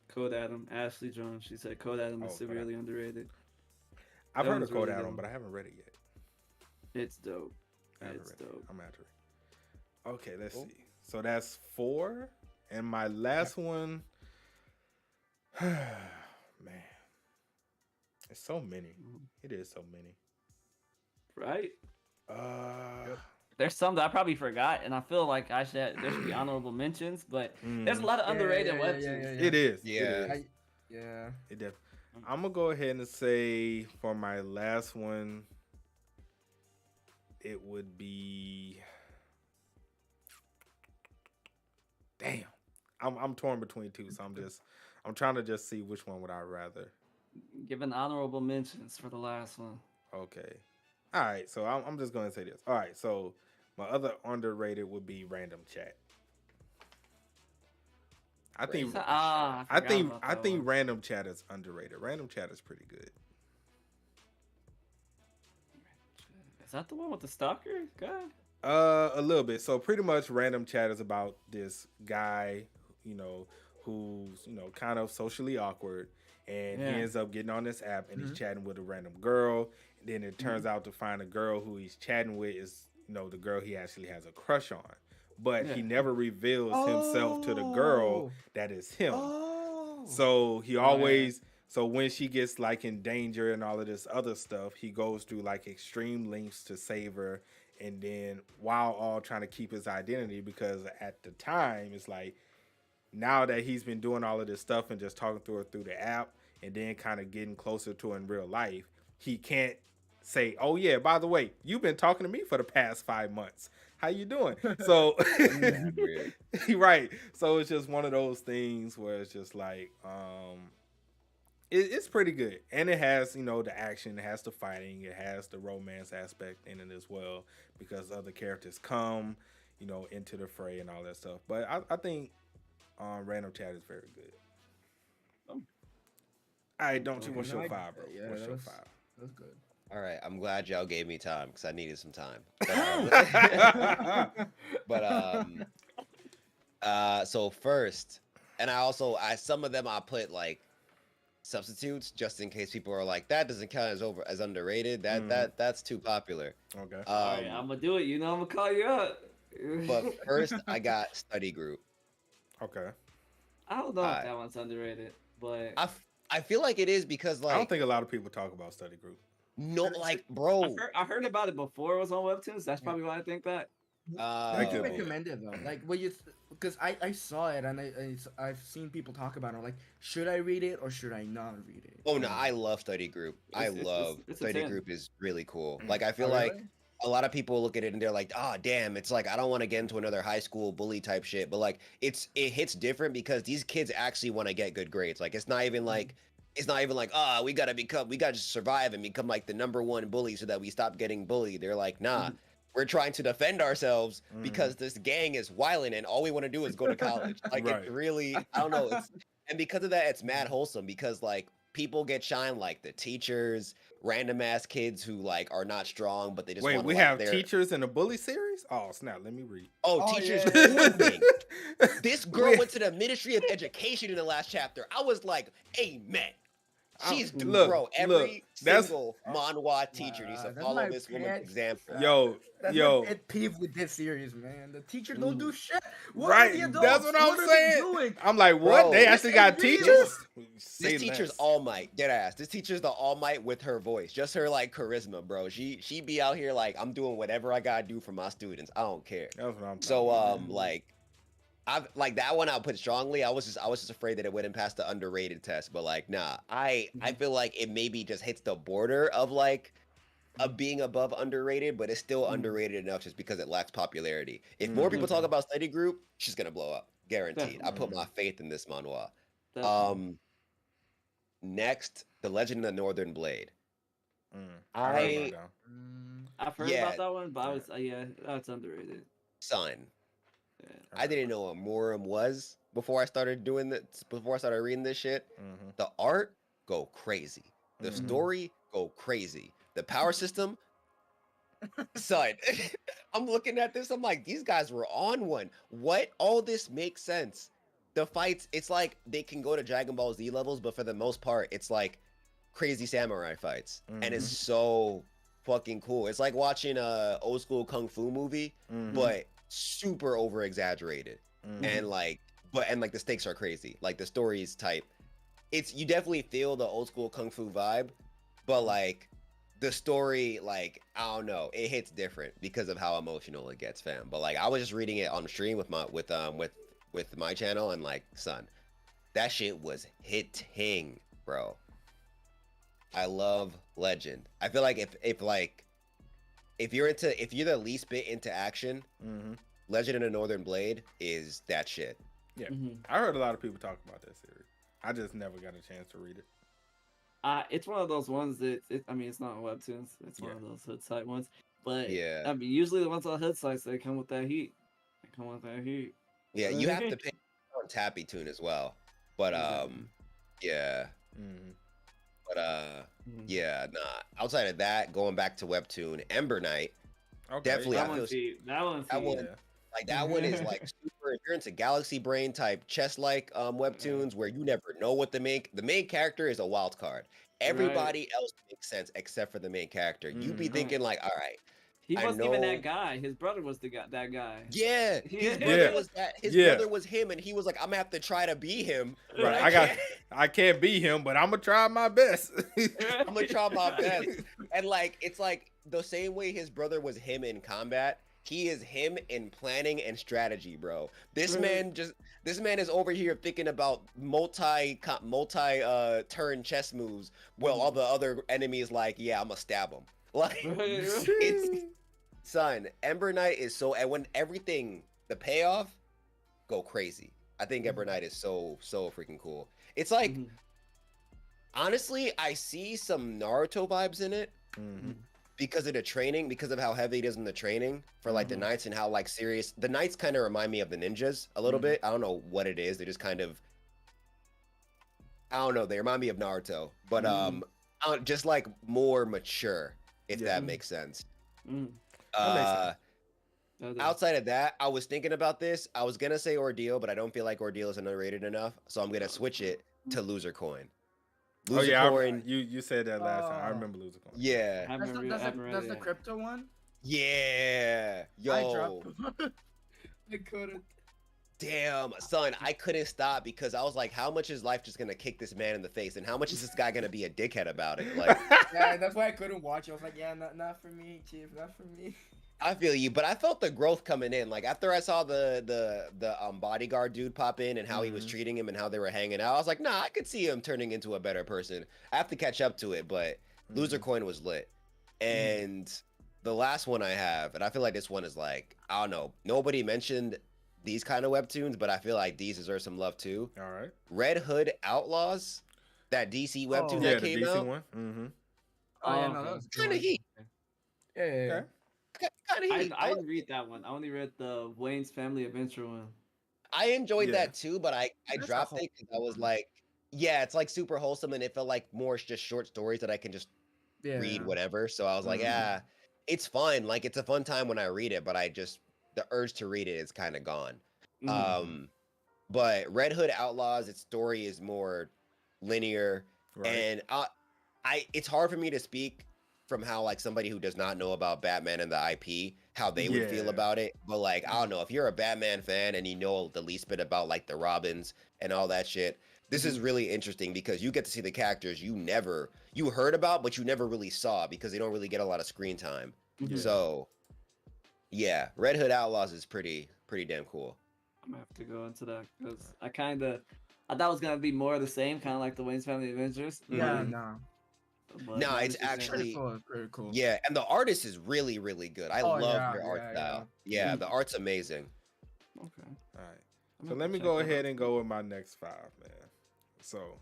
Code Adam, Ashley Jones. She said Code Adam is Code severely underrated. I've That heard one's of Code really Adam, good. but I haven't read it yet. It's dope. I haven't It's read it. dope. I'm after it. Okay, let's Cool. see. So that's 4. And my last one, man, it's so many. It is so many. Right? Uh, There's some that I probably forgot, and I feel like there should be honorable mentions, but there's a lot of Yeah, underrated yeah, webtoons. It is. Yeah. It is. Yeah. It def- I'm gonna go ahead and say for my last one, it would be. Damn, I'm torn between 2, so I'm trying to just see which one would I rather. Giving honorable mentions for the last one. Okay, all right. So I'm just gonna say this. All right, so my other underrated would be Random Chat. I think I I forgot think about I that think one. Random Chat is underrated. Random Chat is pretty good. Is that the one with the stalker guy? A little bit. So pretty much Random Chat is about this guy, who's, kind of socially awkward, and Yeah. he ends up getting on this app and he's chatting with a random girl. And then it turns out to find a girl who he's chatting with is, the girl he actually has a crush on. But he Yeah. never reveals himself to the girl Oh. that is him. Oh. So he always, so when she gets like in danger and all of this other stuff, he goes through like extreme lengths to save her. And then while all trying to keep his identity, because at the time it's like now that he's been doing all of this stuff and just talking to her through the app and then kind of getting closer to her in real life, he can't say, "Oh yeah, by the way, you've been talking to me for the past 5 months. How you doing?" So Weird. right. So it's just one of those things where it's just like, it's pretty good. And it has, the action, it has the fighting, it has the romance aspect in it as well, because other characters come, into the fray and all that stuff. But I think Random Chat is very good. Oh. All right, don't you? Okay, What's no, your I 5, get bro? that. Yeah, What's your that's- 5? That's good. All right, I'm glad y'all gave me time because I needed some time. But so first, and I some of them I put like substitutes just in case people are like that doesn't count as underrated. That's too popular. Okay. All right, I'm gonna do it. You know, I'm gonna call you up. But first, I got study group. Okay. I don't know if Alright. that one's underrated, but I feel like it is because I don't like think a lot of people talk about study group. no like bro. I heard about it before it was on Webtoons. That's probably why I think that. I could do be. recommend it though. Like when you, because I saw it and I've seen people talk about it. Like, should I read it or should I not read it? Oh no, I love study group. I It's- love it's a study 10. group is really cool. Like I feel Oh, like really? a lot of people look at it and they're like, "Ah, damn, it's like I don't want to get into another high school bully type shit." But like it hits different because these kids actually want to get good grades. Like it's not even like we got to just survive and become like the #1 bully so that we stop getting bullied. They're like, "Nah, we're trying to defend ourselves because this gang is wilding and all we want to do is go to college." Like Right. it's really, I don't know, and because of that it's mad wholesome because like people get shine like the teachers, random ass kids who like are not strong but they just Wait, wanna, we like, have their- teachers in the bully series? Oh snap! Let me read. Oh, Oh, teachers yeah. bullying. This girl We- went to the Ministry of Education in the last chapter. I was like, amen. She's look, bro. Every look, that's- single manhwa teacher needs to That's follow my this woman's pet- example. Yo, That's yo. my pet peeve with this series, man. The teacher don't do shit. What Right, are the adults? that's what I'm are they saying. doing? I'm like, what? Bro, They actually got this is teachers? Say This teacher's less. All Might, dead ass. This teacher's the All Might with her voice, just her like charisma, bro. She be out here like I'm doing whatever I gotta do for my students. I don't care. That's what I'm So talking about. like I've like that one I'll put strongly. I was just afraid that it wouldn't pass the underrated test, but like nah. I feel like it maybe just hits the border of like of being above underrated, but it's still underrated enough just because it lacks popularity. If more people talk about study group, she's gonna blow up. Guaranteed. I put my faith in this manhwa. Definitely. Next, The Legend of the Northern Blade. heard I about that. I've heard yeah. about that one, but I was yeah, that's underrated. son, Yeah. I didn't know what Morum was before I started doing this. Before I started reading this shit, Mhm. the art go crazy. The Mhm. story go crazy. The power system, son. I'm looking at this. I'm like, these guys were on one. What? All this makes sense. The fights, it's like they can go to Dragon Ball Z levels, but for the most part, it's like crazy samurai fights, and it's so fucking cool. It's like watching a old school kung fu movie, Mhm. but super over exaggerated, Mhm. and like the stakes are crazy. Like the story is type. It's you definitely feel the old school kung fu vibe, but like the story, like I don't know, it hits different because of how emotional it gets, fam. But like I was just reading it on stream with my channel, and like, son, that shit was hitting, bro. I love Legend. I feel like if you're the least bit into action, Mhm. Legend of the Northern Blade is that shit. Yeah, Mhm. I heard a lot of people talk about that series. I just never got a chance to read it. It's one of those ones that I mean, it's not on Webtoons. It's one Yeah. of those hood site ones. But Yeah. I mean, usually the ones on hood sites they come with that heat. They come with that heat. Yeah, you have to pay on Tappy Tune as well. But yeah. Mhm. But Mhm. yeah, nah. Outside of that, going back to Webtoon, Ember Knight, Okay. Definitely, That I one's feel- heat. That one's that heat. one- like that one is like super. If you're into Galaxy Brain type chess-like Webtoons, where you never know what the main character is a wild card. Everybody else makes sense except for the main character. You be Mhm. thinking like, all right, He I wasn't even know- that guy. His brother was that guy. yeah, his Yeah. brother was that. His Yeah. brother was him, and he was like, I'm gonna have to try to be him. but Right. I I can't be him, but I'm gonna try my best. I'm gonna try my best. And like, it's like the same way his brother was him in combat. He is him in planning and strategy, bro. This man is over here thinking about multi turn chess moves. Well, all the other enemies like, yeah, I'm gonna stab him. Like, it's son. Ember Knight is so, and when everything, the payoff, go crazy. I think Ember Knight is so freaking cool. It's like, Mhm. honestly, I see some Naruto vibes in it. Mhm. Because of the training, because of how heavy it is in the training for like the knights and how like serious the knights kind of remind me of the ninjas a little bit. I don't know what it is. They just kind of, I don't know. They remind me of Naruto, but Just like more mature, if Yeah. that makes sense. Mm. That makes sense. Outside of that, I was thinking about this. I was gonna say Ordeal, but I don't feel like Ordeal is underrated enough, so I'm gonna switch it to Loser Coin. Oh Loser yeah, Coin, you said that last time. I remember losing coin. yeah, That's the crypto one. yeah, I yo, dropped. I couldn't. damn, son, I couldn't stop because I was like, how much is life just gonna kick this man in the face, and how much is this guy gonna be a dickhead about it? Like, Yeah, that's why I couldn't watch it. I was like, yeah, not for me, Chief, not for me. I feel you, but I felt the growth coming in. Like after I saw the bodyguard dude pop in and how he was treating him and how they were hanging out, I was like, nah, I could see him turning into a better person. I have to catch up to it, but Loser Coin was lit. And the last one I have, and I feel like this one is like, I don't know, nobody mentioned these kind of webtoons, but I feel like these deserve some love too. All right. Red Hood Outlaws, that DC webtoon Yeah, that the came DC out, one. Mm-hmm. Oh yeah, Oh, no, okay. that was kind of good. heat. Yeah, yeah, yeah. Okay. Kind of heat. I didn't read that one. I only read the Wayne's Family Adventure one. I enjoyed Yeah. that too, but I That's a dropped it because I was like, yeah, it's like super wholesome, and it felt like more just short stories that I can just Yeah. read whatever. So I was like, Mhm. yeah, it's fun. Like it's a fun time when I read it, but the urge to read it is kind of gone. Mhm. But Red Hood Outlaws, its story is more linear, Right. and it's hard for me to speak from how like somebody who does not know about Batman and the IP, how they would feel Yeah. about it. But like, I don't know, if you're a Batman fan and you know the least bit about like the Robins and all that shit, this is really interesting because you get to see the characters you heard about, but you never really saw because they don't really get a lot of screen time. Yeah. So yeah, Red Hood Outlaws is pretty damn cool. I'm gonna have to go into that because I thought it was gonna be more of the same, kind of like the Wayne's Family Adventures. Yeah, Mhm. no. But No, now it's this is actually Pretty cool. yeah, and the artist is really good. I Oh, love yeah, their art yeah, style. Yeah, the art's amazing. okay. All right. I'm So gonna let me check go that ahead out. and go with my next 5, man. So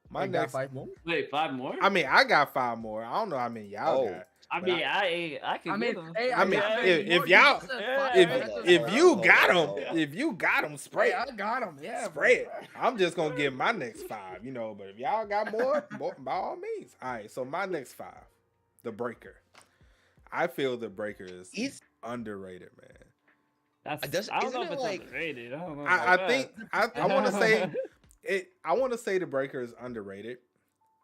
my Wait, got next, 5 more? Wait, 5 more? I mean, I got 5 more. I don't know how many y'all Oh. got. I but mean, I can I get mean, them. hey, I mean, got if more. y'all- You just said yeah, five. If That's if all you right. got hold them, on. if you got them, spray Hey, it. I got him. Yeah, Spray it. I'm just gonna get my next 5, but if y'all got more, by all means. All right, so my next 5, The Breaker. I feel The Breaker is He's- underrated, man. I don't isn't know if it it's like- underrated. I don't know. I about think that. I want to say it. I want to say The Breaker is underrated.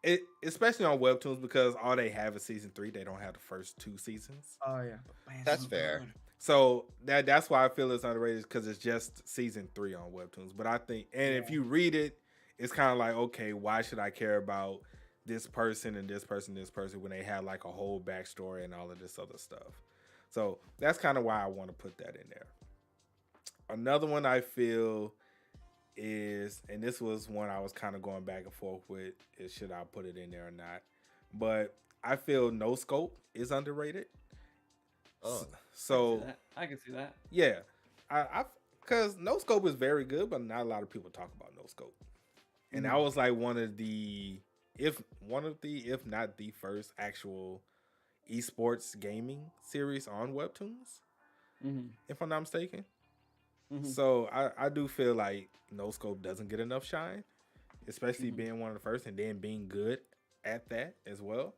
It especially on Webtoons because all they have is season 3. They don't have the first 2 seasons. Oh yeah. Man, That's so fair. good. So that's why I feel it's underrated because it's just season 3 on Webtoons. But I think, and if you read it, it's kind of like, okay, why should I care about this person and this person when they have like a whole backstory and all of this other stuff? So that's kind of why I want to put that in there. Another one I feel is, and this was one I was kind of going back and forth with, is should I put it in there or not? But I feel No Scope is underrated. Oh. So I can see that. yeah, I because No Scope is very good, but not a lot of people talk about No Scope. And that was like one of the, if not the first actual esports gaming series on Webtoons, if I'm not mistaken. So I do feel like No Scope doesn't get enough shine, especially being one of the first and then being good at that as well.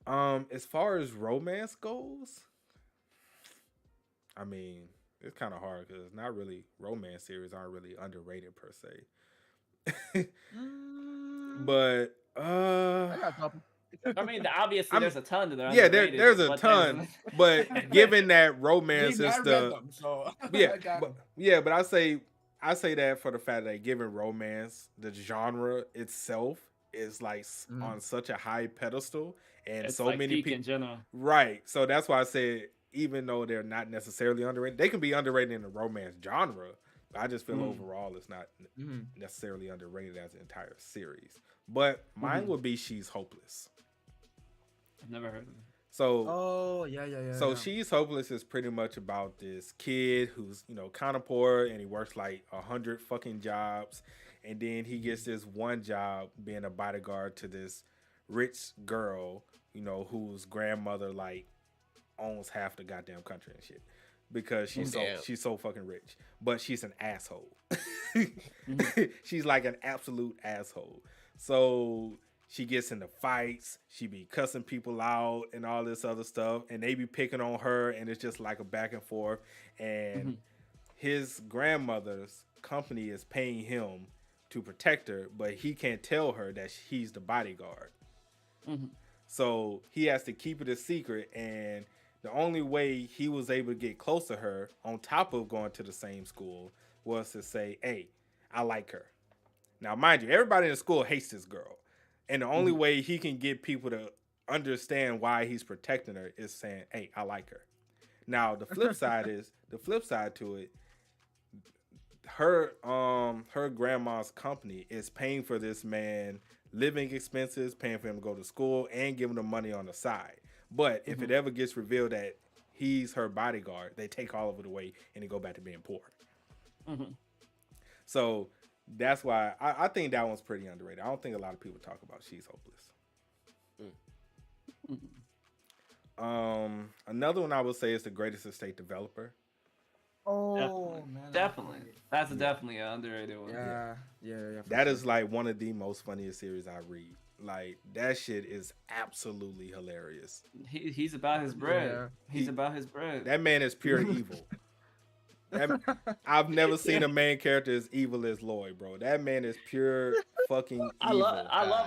As far as romance goes, I mean, it's kind of hard because not really romance series aren't really underrated per se. But I got a couple. I mean, obviously, there's a ton that are yeah, underrated, there's a but ton. But given that romance I is read the them, so yeah, I got but, 'em. yeah, but I say that for the fact that given romance, the genre itself is like on such a high pedestal, and it's so like many peak in people, general. right? So that's why I said even though they're not necessarily underrated, they can be underrated in the romance genre. I just feel overall it's not necessarily underrated as an entire series. But mine would be She's Hopeless. I've never heard of it. So Oh yeah. So yeah. She's Hopeless is pretty much about this kid who's, kind of poor and he works like 100 fucking jobs. And then he gets this one job being a bodyguard to this rich girl, whose grandmother like owns half the goddamn country and shit. Because she's so fucking rich. But she's an asshole. She's like an absolute asshole. So she gets into fights, she be cussing people out and all this other stuff, and they be picking on her, and it's just like a back and forth. And his grandmother's company is paying him to protect her, but he can't tell her that he's the bodyguard. So he has to keep it a secret, and the only way he was able to get close to her, on top of going to the same school, was to say, hey, I like her. Now, mind you, everybody in the school hates this girl. And the only way he can get people to understand why he's protecting her is saying, hey, I like her. Now, the flip side to it, her grandma's company is paying for this man living expenses, paying for him to go to school, and giving him money on the side. But if it ever gets revealed that he's her bodyguard, they take all of it away and they go back to being poor. So that's why I think that one's pretty underrated. I don't think a lot of people talk about She's Hopeless. Another one I would say is The Greatest Estate Developer. Oh man, Definitely. That's definitely an underrated one. Yeah. That is like one of the most funniest series I read. Like, that shit is absolutely hilarious. He's about his bread. Yeah. He's about his bread. That man is pure evil. I've never seen a main character as evil as Lloyd, bro. That man is pure fucking evil. I love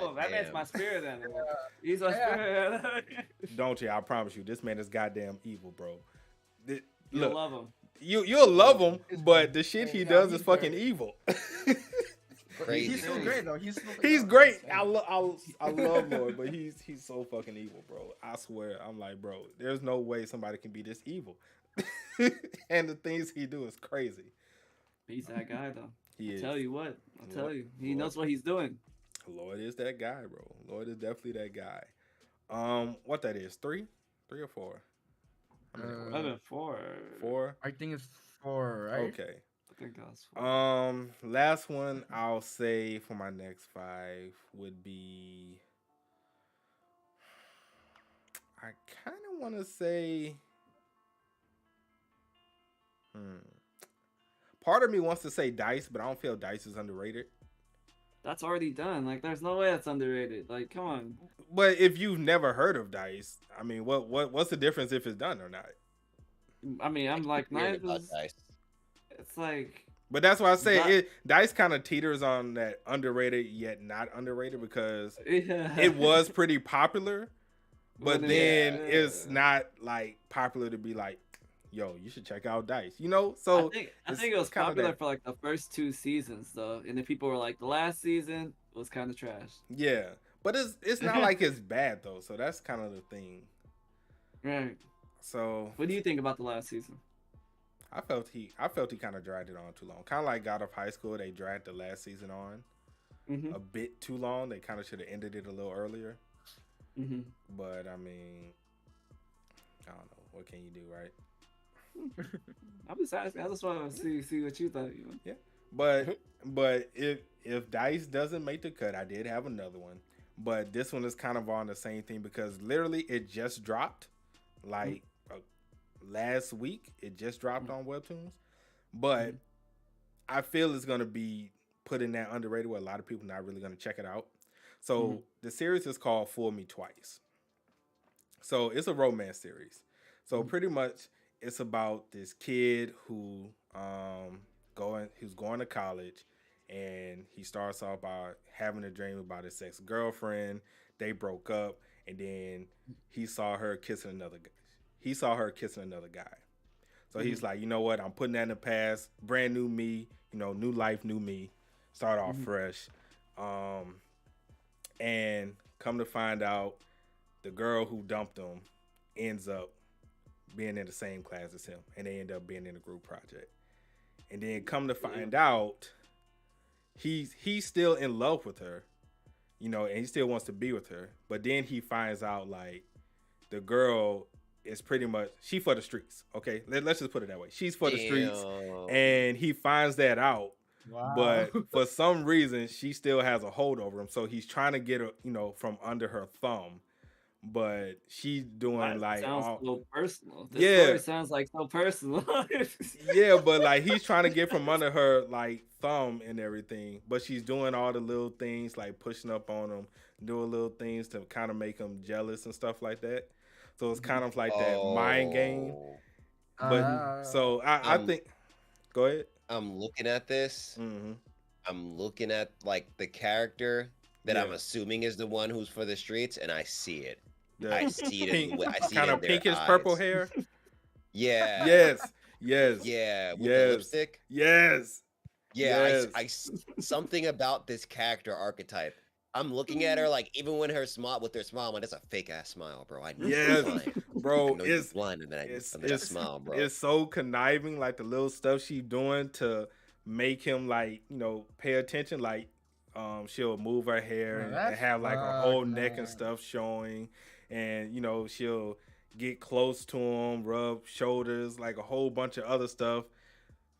him. God That man's damn. my spirit animal. He's my spirit animal. Don't you? I promise you, this man is goddamn evil, bro. You'll Look, love him. you'll love him, but the shit he does is fucking evil. Crazy. He's still great though. He's great. I love Lloyd, but he's so fucking evil, bro. I swear. I'm like, bro, there's no way somebody can be this evil. And the things he do is crazy. He's that guy though. He is. Tell you what. I'll tell you. He knows what he's doing. Lloyd is that guy, bro. Lloyd is definitely that guy. What that is? 3 or 4? I've been 4. 4. I think it's 4, right? Okay. I think that was 4. Last one I'll say for my next 5 would be, I kind of want to say, part of me wants to say Dice, but I don't feel Dice is underrated. That's already done. Like, there's no way that's underrated. Like, come on. But if you've never heard of Dice, I mean, what's the difference if it's done or not? I mean, I'm like, Weird mine about is, Dice. it's like, But that's why I say Di- Dice kind of teeters on that underrated yet not underrated, because yeah. it was pretty popular, but When then it- it's not like popular to be like, yo, you should check out Dice, you know? So I think it was kinda popular that- for like the first 2 seasons though, and then people were like, the last season was kind of trash. yeah, but it's not like it's bad though. So that's kind of the thing. Right. So What do you think about the last season? I felt he kind of dragged it on too long. Kind of like God of High School, they dragged the last season on a bit too long. They kind of should have ended it a little earlier. But I mean, I don't know. What can you do, right? I'm just asking. I just want to see what you thought. Yeah. But if Dice doesn't make the cut, I did have another one. But this one is kind of on the same thing, because literally it just dropped like last week. It just dropped on Webtoons. But I feel it's going to be put in that underrated where a lot of people not really going to check it out. So the series is called Fool Me Twice. So it's a romance series. So pretty much it's about this kid who's going to college, and he starts off by having a dream about his ex-girlfriend. They broke up, and then he saw her kissing another guy. So he's like, you know what? I'm putting that in the past. Brand new me, new life, new me. Start off fresh. And come to find out, the girl who dumped him ends up being in the same class as him, and they end up being in a group project. And then come to find out, he's still in love with her, and he still wants to be with her. But then he finds out, like, the girl is pretty much, she for the streets. Okay, let's just put it that way. She's for the streets, and he finds that out. Wow. But for some reason, she still has a hold over him. So he's trying to get her, from under her thumb. but she's doing That like sounds all so personal. This yeah, story sounds like so personal. yeah, but like he's trying to get from under her like thumb and everything, but she's doing all the little things like pushing up on him, doing little things to kind of make him jealous and stuff like that. So it's kind of like that mind game. Oh, But Uh, so I I'm think go ahead. I'm looking at this. Mm-hmm. I'm looking at like the character that I'm Yeah, assuming is the one who's for the streets, and I see it. I the see it pink, I see it kind in of their pinkish purple eyes. hair. Yeah, Yes, yes, yeah, with the yes, lipstick. yes, Yeah, yes. something about this character archetype. I'm looking at her like even when her smile with her smile, man, that's a fake ass smile, bro. I know you're Yes, lying. I bro. know you're blind and It's that it's smile, bro. it's so conniving, like the little stuff she doing to make him like pay attention. Like she'll move her hair and that's have like her whole fun, neck and man. stuff showing, and she'll get close to him, rub shoulders, like a whole bunch of other stuff.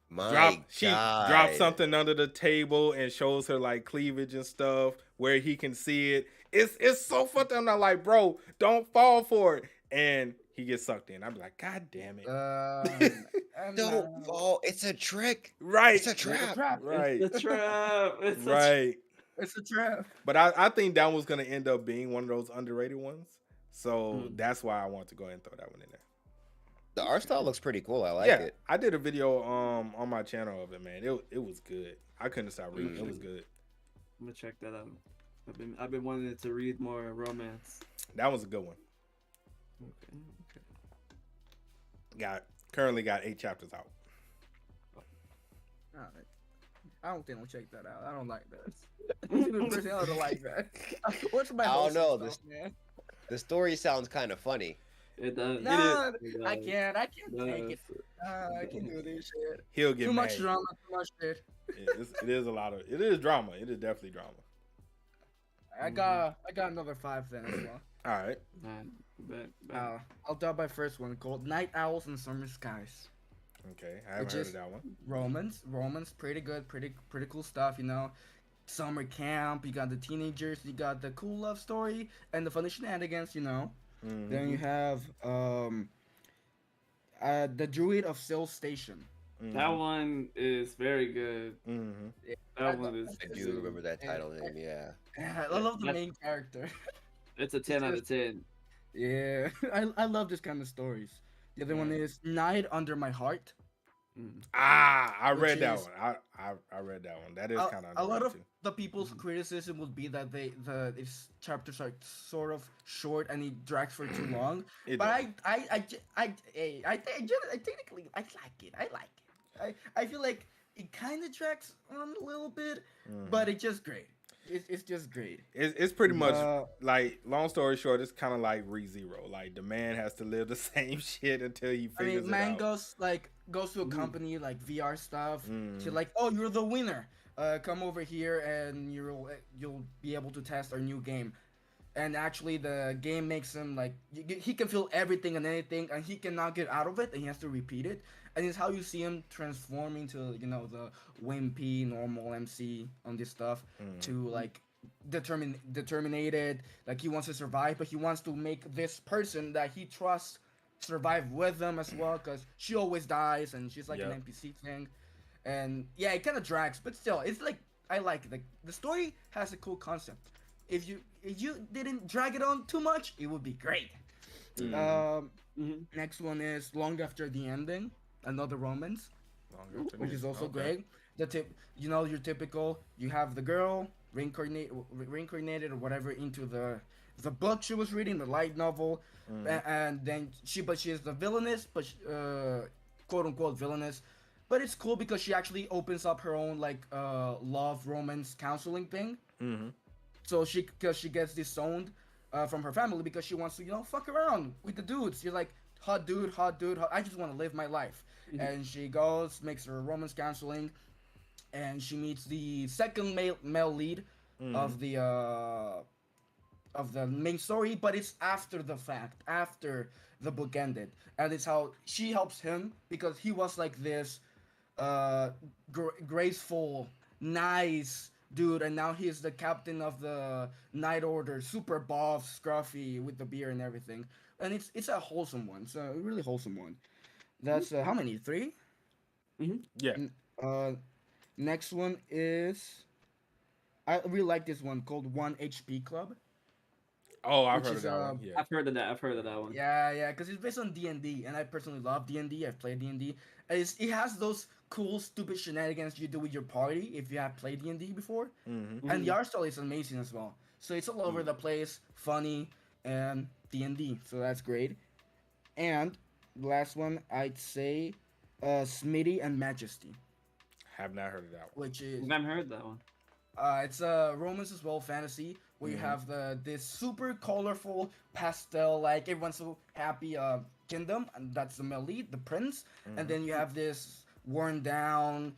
My She God. drops something under the table and shows her like cleavage and stuff where he can see it. It's so fucked up. I'm not like, bro, don't fall for it. And he gets sucked in. I'm like, God damn it. And, Don't fall. It's a trick. Right. It's a It's a trap. trap. Right. It's a trap. It's a Right. It's a trap. But I think that was gonna end up being one of those underrated ones. So Mm. that's why I want to go ahead and throw that one in there. The art style looks pretty cool. I like Yeah, it. I did a video on my channel of it, man. It was good. I couldn't stop reading. It was good. I'm gonna check that out. I've been wanting to read more romance. That was a good one. Okay. Currently got 8 chapters out. Alright. I don't think I'll check that out. I don't like that. Personally, I don't like that. What's my I don't know, wholesome stuff, man? The story sounds kind of funny. It does. No, It I does. can't take It it. does. I can't do this shit. He'll get Too mad. much drama, too much shit. It is a lot of. It is drama. It is definitely drama. I got another 5 then as well. All right. Bet. I'll drop my first one called Night Owls and Summer Skies. Okay. I haven't Which heard is of that one. Romance, pretty good, pretty cool stuff, Summer camp, you got the teenagers, you got the cool love story, and the funny shenanigans, Mhm. Then you have the Druid of Sill Station. That one is very good. Mm-hmm. That one is. I do remember that title name. Yeah. Yeah, I love the main character. It's a 10 out of 10. Yeah, I love this kind of stories. The other one is Night Under My Heart. I Which read that is- one. I read that one. That is kind of A lot of the people's criticism would be that its chapters are sort of short and it drags for too long. But I technically I like it. I feel like it kind of drags on a little bit, but it's just great. It's just great. It's pretty much like, long story short, it's kind of like ReZero. Like the man has to live the same shit until he figures it man out. goes to a company like VR stuff. She's like, "Oh, you're the winner. Come over here and you'll be able to test our new game." And actually, the game makes him like he can feel everything and anything, and he cannot get out of it, and he has to repeat it. And it's how you see him transform into the wimpy normal MC on this stuff to like determinated. Like he wants to survive, but he wants to make this person that he trusts survive with them as well, because she always dies and she's like an NPC thing. And yeah, it kind of drags, but still, it's like I like it. Like the story has a cool concept. If you didn't drag it on too much, it would be great. Next one is Long After the Ending, another romance, which is also great. Your typical, you have the girl reincarnated or whatever into the book she was reading, the light novel, and then she is the villainess, but quote unquote villainess. But it's cool because she actually opens up her own like love romance counseling thing. So because she gets disowned from her family because she wants to fuck around with the dudes. You're like hot dude. I just want to live my life. And she goes, makes her romance counseling, and she meets the second male lead of the main story, but it's after the fact, after the book ended, and it's how she helps him because he was like this graceful, nice dude, and now he's the captain of the Night Order, super buff, scruffy, with the beard and everything. And it's a wholesome one. It's a really wholesome one. That's how many? 3? Yeah. N- Uh, next one is I really like this one called 1 HP Club. Oh, I've Which heard of is, that one. Yeah. I've heard of that. I've heard of that one. Yeah, because it's based on D&D, and I personally love D&D. I've played D&D. It has those cool, stupid shenanigans you do with your party if you have played D&D before. Mm-hmm. And the art style is amazing as well. So it's all over the place, funny, and D&D. So that's great. And the last one, I'd say Smitty and Majesty, Have not heard of that one. which is I've never heard that one. it's a romance as well, fantasy, where you have this super colorful pastel, like everyone's so happy kingdom, and that's the male lead, the prince, and then you have this worn down,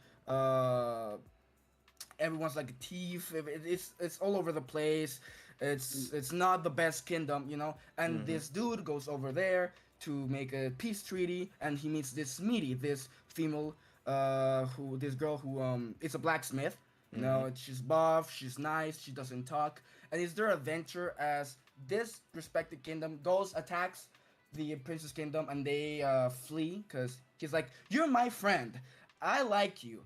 everyone's like a thief. It's all over the place. It's not the best kingdom, you know. And this dude goes over there to make a peace treaty, and he meets this Smitty, this female, this girl who is a blacksmith. You know, she's buff, she's nice, she doesn't talk, and it's their adventure as this respected kingdom goes, attacks the princess kingdom, and they flee because he's like, "You're my friend, I like you.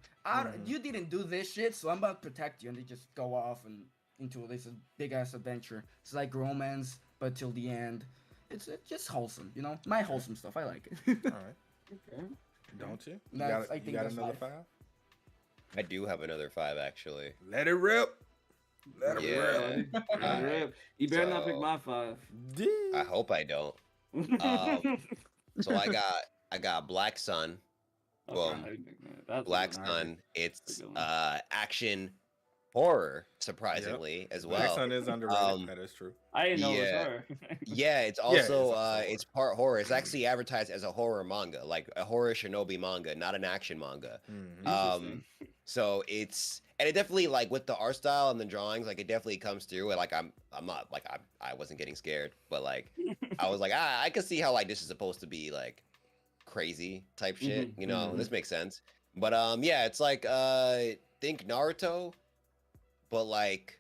You didn't do this shit, so I'm gonna protect you." And they just go off and into this big ass adventure. It's like romance, but till the end, it's just wholesome. You know, my wholesome stuff. I like it. All right. Okay. Don't you? You That's- got, I you think got that's another 5. 5? I do have another 5 actually. Let it rip. Let it Yeah. rip. Alright. You better not pick So- my 5. I hope I don't. So I got Black Sun. Well, Black Sun. It's Good one. action horror, surprisingly, as Black well. Sun is underrated. Um, That is true. I didn't know it was yeah. her. Yeah, it's it's also also horror. it's part horror. It's actually advertised as a horror manga, like a horror shinobi manga, not an action manga. Interesting. So and it definitely, like, with the art style and the drawings, like, it definitely comes through. And like I'm not like I wasn't getting scared, but like I was like, I could see how, like, this is supposed to be like crazy type shit, you know. This makes sense. But yeah, it's like think Naruto, but like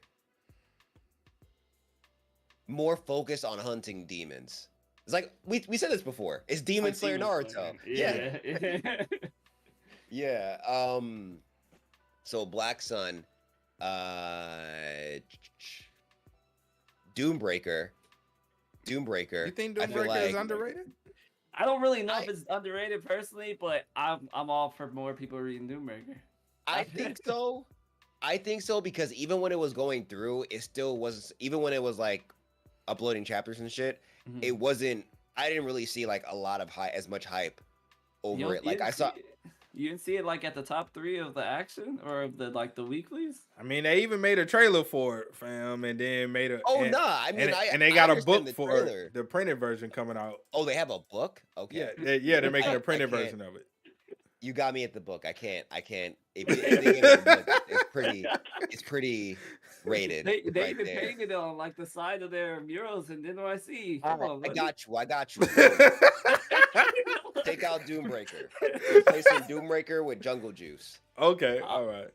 more focused on hunting demons. It's like we said this before. It's Demon Like Slayer Demon Naruto. Slayer. Yeah. Yeah. Yeah. So Black Sun, Doombreaker. You think I feel Doombreaker is like- underrated? I don't really know if it's underrated personally, but I'm all for more people reading Doombreaker. I think so. I think so because even when it was going through, it still was. Even when it was like uploading chapters and shit, it wasn't. I didn't really see like a lot of as much hype over it. Like I saw. You didn't see it like at the top 3 of the action or of the the weeklies. I mean, they even made a trailer for it, fam, and then made a. Oh and, nah, I mean, and they got I a understand book the for trailer. the printed version coming out. Oh, they have a book. Okay. Yeah, they're making I a printed can't- version of it. You got me at the book. I can't. If they give me the book, it's pretty rated. They right even there. painted it on like the side of their murals in NYC. Come on, I buddy. got you. Take out Doombreaker. Replacing Doombreaker with Jungle Juice. Okay, all right.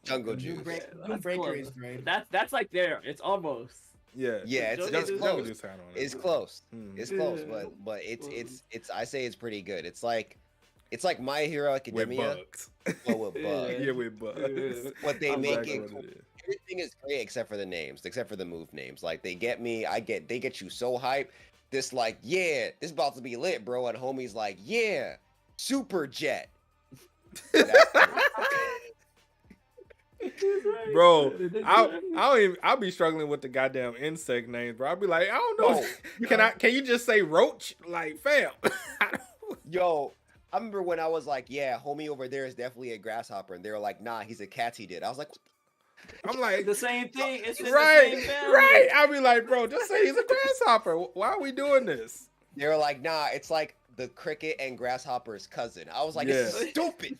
Jungle Juice. Doombreaker, That's Doombreaker close. is great. That's like there. It's almost. Yeah, Yeah, it's Jungle close. Juice had on it. It's close. Mhm. It's close, Yeah. but it's. I say it's pretty good. It's like My Hero with Academia, bugs. but with bugs. Yeah, with bugs. Yeah. But they I'm make Exactly it. what it is. Everything is great except for the names, except for the move names. Like they get me. They get you so hyped. This like, yeah, this about to be lit, bro. And homie's like, yeah, Super Jet. Bro, I'll be struggling with the goddamn insect names, bro. I'll be like, I don't know. No. Can you just say roach? Like, fam. Yo, I remember when I was like, yeah, homie over there is definitely a grasshopper, and they were like, nah, he's a katydid. I was like, I'm like, the same thing. It's in right, the same family. right. I'll be like, bro, just say he's a grasshopper. Why are we doing this? they were like, nah, it's like the cricket and grasshopper's cousin. I was like, this is stupid.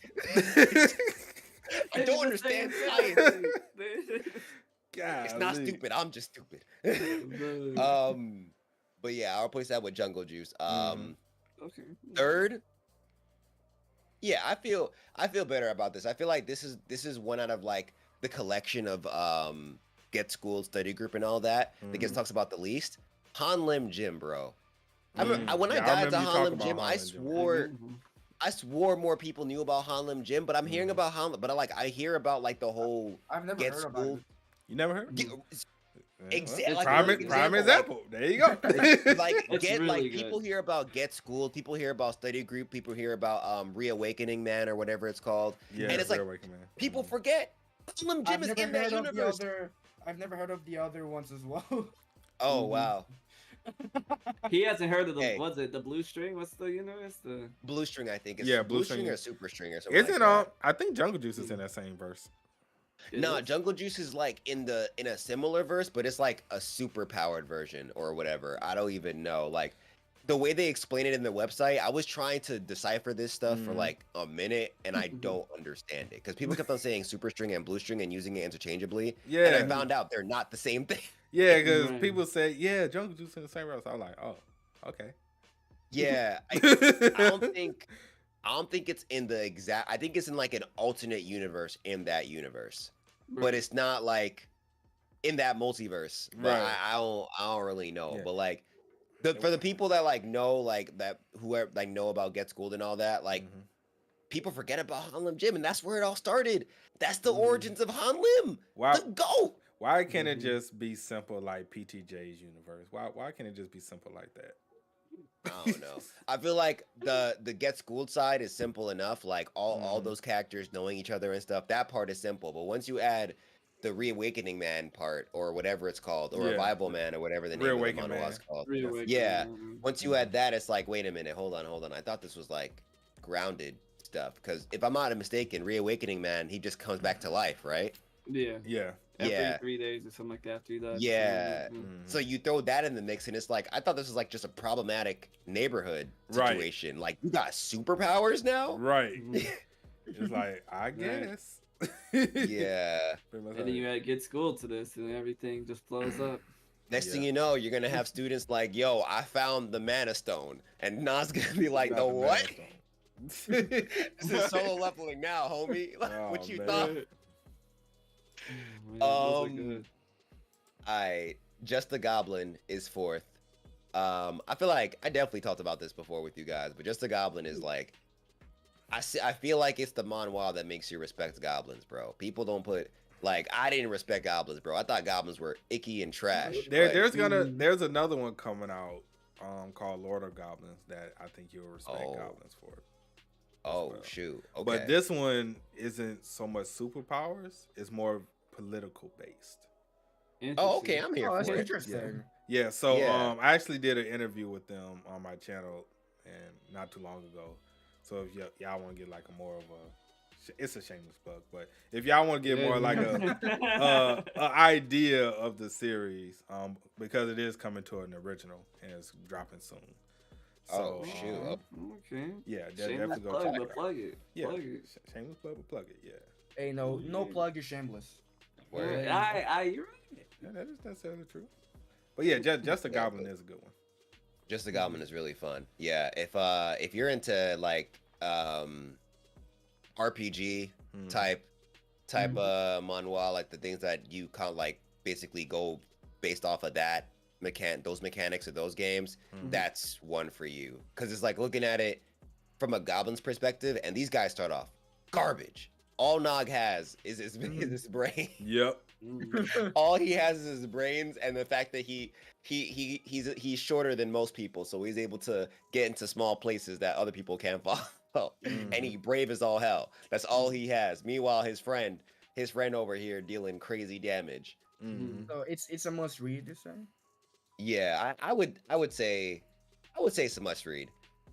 I don't understand science. It's not stupid. I'm just stupid. But yeah, I'll replace that with Jungle Juice. Okay. Third, yeah, I feel better about this. I feel like this is one out of like the collection of Get Schooled study group and all that that gets talks about the least, Hanlim Gym, bro. When I got into Hanlim Gym, I swore more people knew about Hanlim Gym, but I'm hearing about Hanlim, but I hear about like the whole I've never Get heard about Schooled. it. You never heard? Exactly. Well, prime example. There you go. People hear about Get Schooled, people hear about study group, people hear about Reawakening Man or whatever it's called. Yeah, and it's like people forget Hanlim Gym is in that universe. I've never heard of the other ones as well. Oh wow. He hasn't heard of the Hey. what's it? The blue string? What's the universe? The Blue String, I think. It's Yeah, Blue Blue String String. or Super String or something. Isn't like that. I think Jungle Juice is in that same verse. No, Jungle Juice is like in a similar verse, but it's like a super powered version or whatever. I don't even know. Like the way they explain it in the website, I was trying to decipher this stuff for like a minute, and I don't understand it because people kept on saying Super String and Blue String and using it interchangeably. Yeah. And I found out they're not the same thing. Yeah, because Right. people say, yeah, Jungle Juice in the same verse. I'm like, oh, okay. Yeah, I don't think it's in the exact. I think it's in like an alternate universe in that universe, but it's not like in that multiverse. But Right. I don't really know. Yeah. But like for the people that like know like that whoever like know about Get Schooled and all that, like people forget about Hanlim Gym, and that's where it all started. That's the origins of Hanlim. Wow. The go. Why can't it just be simple like PTJ's universe? Why can't it just be simple like that? I don't know. I feel like the Get Schooled side is simple enough. Like all those characters knowing each other and stuff. That part is simple. But once you add the Reawakening Man part or whatever it's called, or Yeah. Revival Man or whatever the name of the manhwa is called. Yeah. Once you add that, it's like, wait a minute, hold on. I thought this was like grounded stuff. Because if I'm not mistaken, Reawakening Man, he just comes back to life, right? Yeah. Yeah. Every 3 days or something like that. After that. Yeah. Mm-hmm. So you throw that in the mix, and it's like I thought this was like just a problematic neighborhood Right. situation. Like you got superpowers now. Right. Mhm. It's like, I guess. Yeah. Pretty much And then you get schooled to this, and everything just blows up. Next thing Yeah. you know, you're gonna have students like, "Yo, I found the Mana Stone," and Nas gonna be like, Got "The the what? Mana This is solo leveling now, homie. Like, Oh, what you man. thought?" Man, those are good. Alright, Just the Goblin is fourth. I feel like I definitely talked about this before with you guys, but Just the Goblin is like, I feel like it's the manhwa that makes you respect goblins, bro. People don't put like I didn't respect goblins, bro. I thought goblins were icky and trash. Like, There's another one coming out called Lord of Goblins that I think you'll respect Oh. goblins for. oh well. shoot, okay. But this one isn't so much superpowers, it's more political based. Oh, okay, I'm here Oh, that's for it. interesting. Yeah, so Yeah. I actually did an interview with them on my channel and not too long ago. So if y'all want to get like a more of it's a shameless plug, but if y'all want to get more like a idea of the series, because it is coming to an original and it's dropping soon. So, Oh, shoot. Okay. yeah, Shameless definitely go plug, check but it out. plug it. Yeah, Plug it. shameless plug, but plug it. Yeah, Hey, no plug, you're shameless. Word. You're right. yeah, that is necessarily true. But yeah, just a Goblin is a good one. Just the Goblin is really fun. Yeah, if you're into like RPG type manhwa, like the things that you kind of like basically go based off of that those mechanics of those games, that's one for you. Because it's like looking at it from a goblin's perspective, and these guys start off garbage. All Nog has is his brain. Yep. All he has is his brains, and the fact that he's shorter than most people, so he's able to get into small places that other people can't follow. And he brave as all hell. That's all he has. Meanwhile, his friend over here dealing crazy damage. So it's a must read, you're saying? Yeah, I would say it's a must read.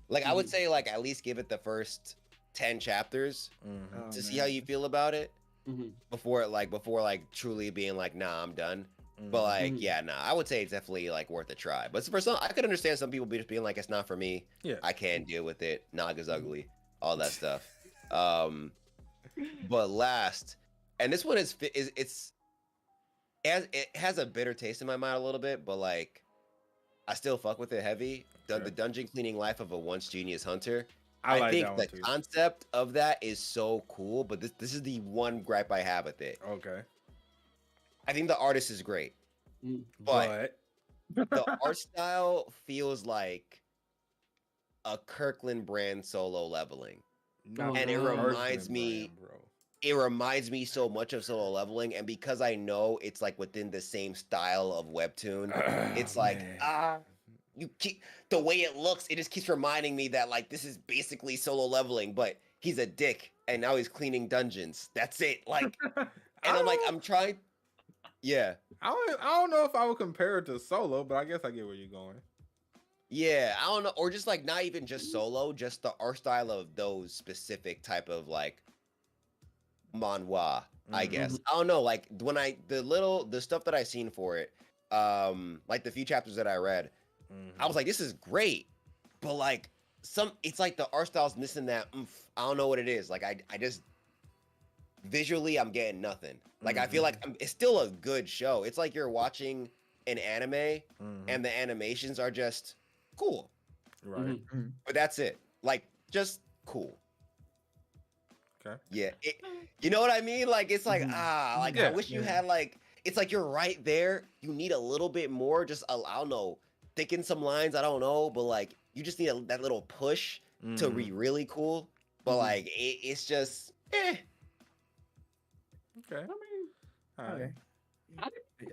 Like I would say like at least give it the first 10 chapters Oh, to see man. how you feel about it Mhm. before truly being like, nah, I'm done. But like, yeah, nah, I would say it's definitely like worth a try. But for some, I could understand some people being like, it's not for me. Yeah. I can't deal with it. Nog is ugly, all that stuff. But last, and this one it has a bitter taste in my mouth a little bit, but like, I still fuck with it heavy. The dungeon cleaning life of a once genius hunter. I like think that the one too. concept of that is so cool, but this is the one gripe I have with it. Okay, I think the artist is great, but the art style feels like a Kirkland brand Solo Leveling. not And it the reminds Kirkland me- brand, bro. It reminds me so much of Solo Leveling, and because I know it's like within the same style of Webtoon, it's like Man. you keep the way it looks. It just keeps reminding me that like this is basically Solo Leveling, but he's a dick, and now he's cleaning dungeons. That's it. Like, and I'm like, I'm trying. Yeah, I don't know if I would compare it to Solo, but I guess I get where you're going. yeah. I don't know, or just like not even just Solo, just the art style of those specific type of like manhwa. I guess I don't know. Like when the stuff that I seen for it, like the few chapters that I read, I was like, this is great, but like it's like the art style's missing that. I don't know what it is. Like I just visually I'm getting nothing. Like I feel like it's still a good show. It's like you're watching an anime and the animations are just cool, Right. but that's it. Like just cool. Okay. Yeah, you know what I mean? Like it's like like I wish you had like it's like you're right there. You need a little bit more. Just I don't know, thicken some lines. I don't know, but like you just need that little push to be really cool. But like it's just Okay. All right. Okay.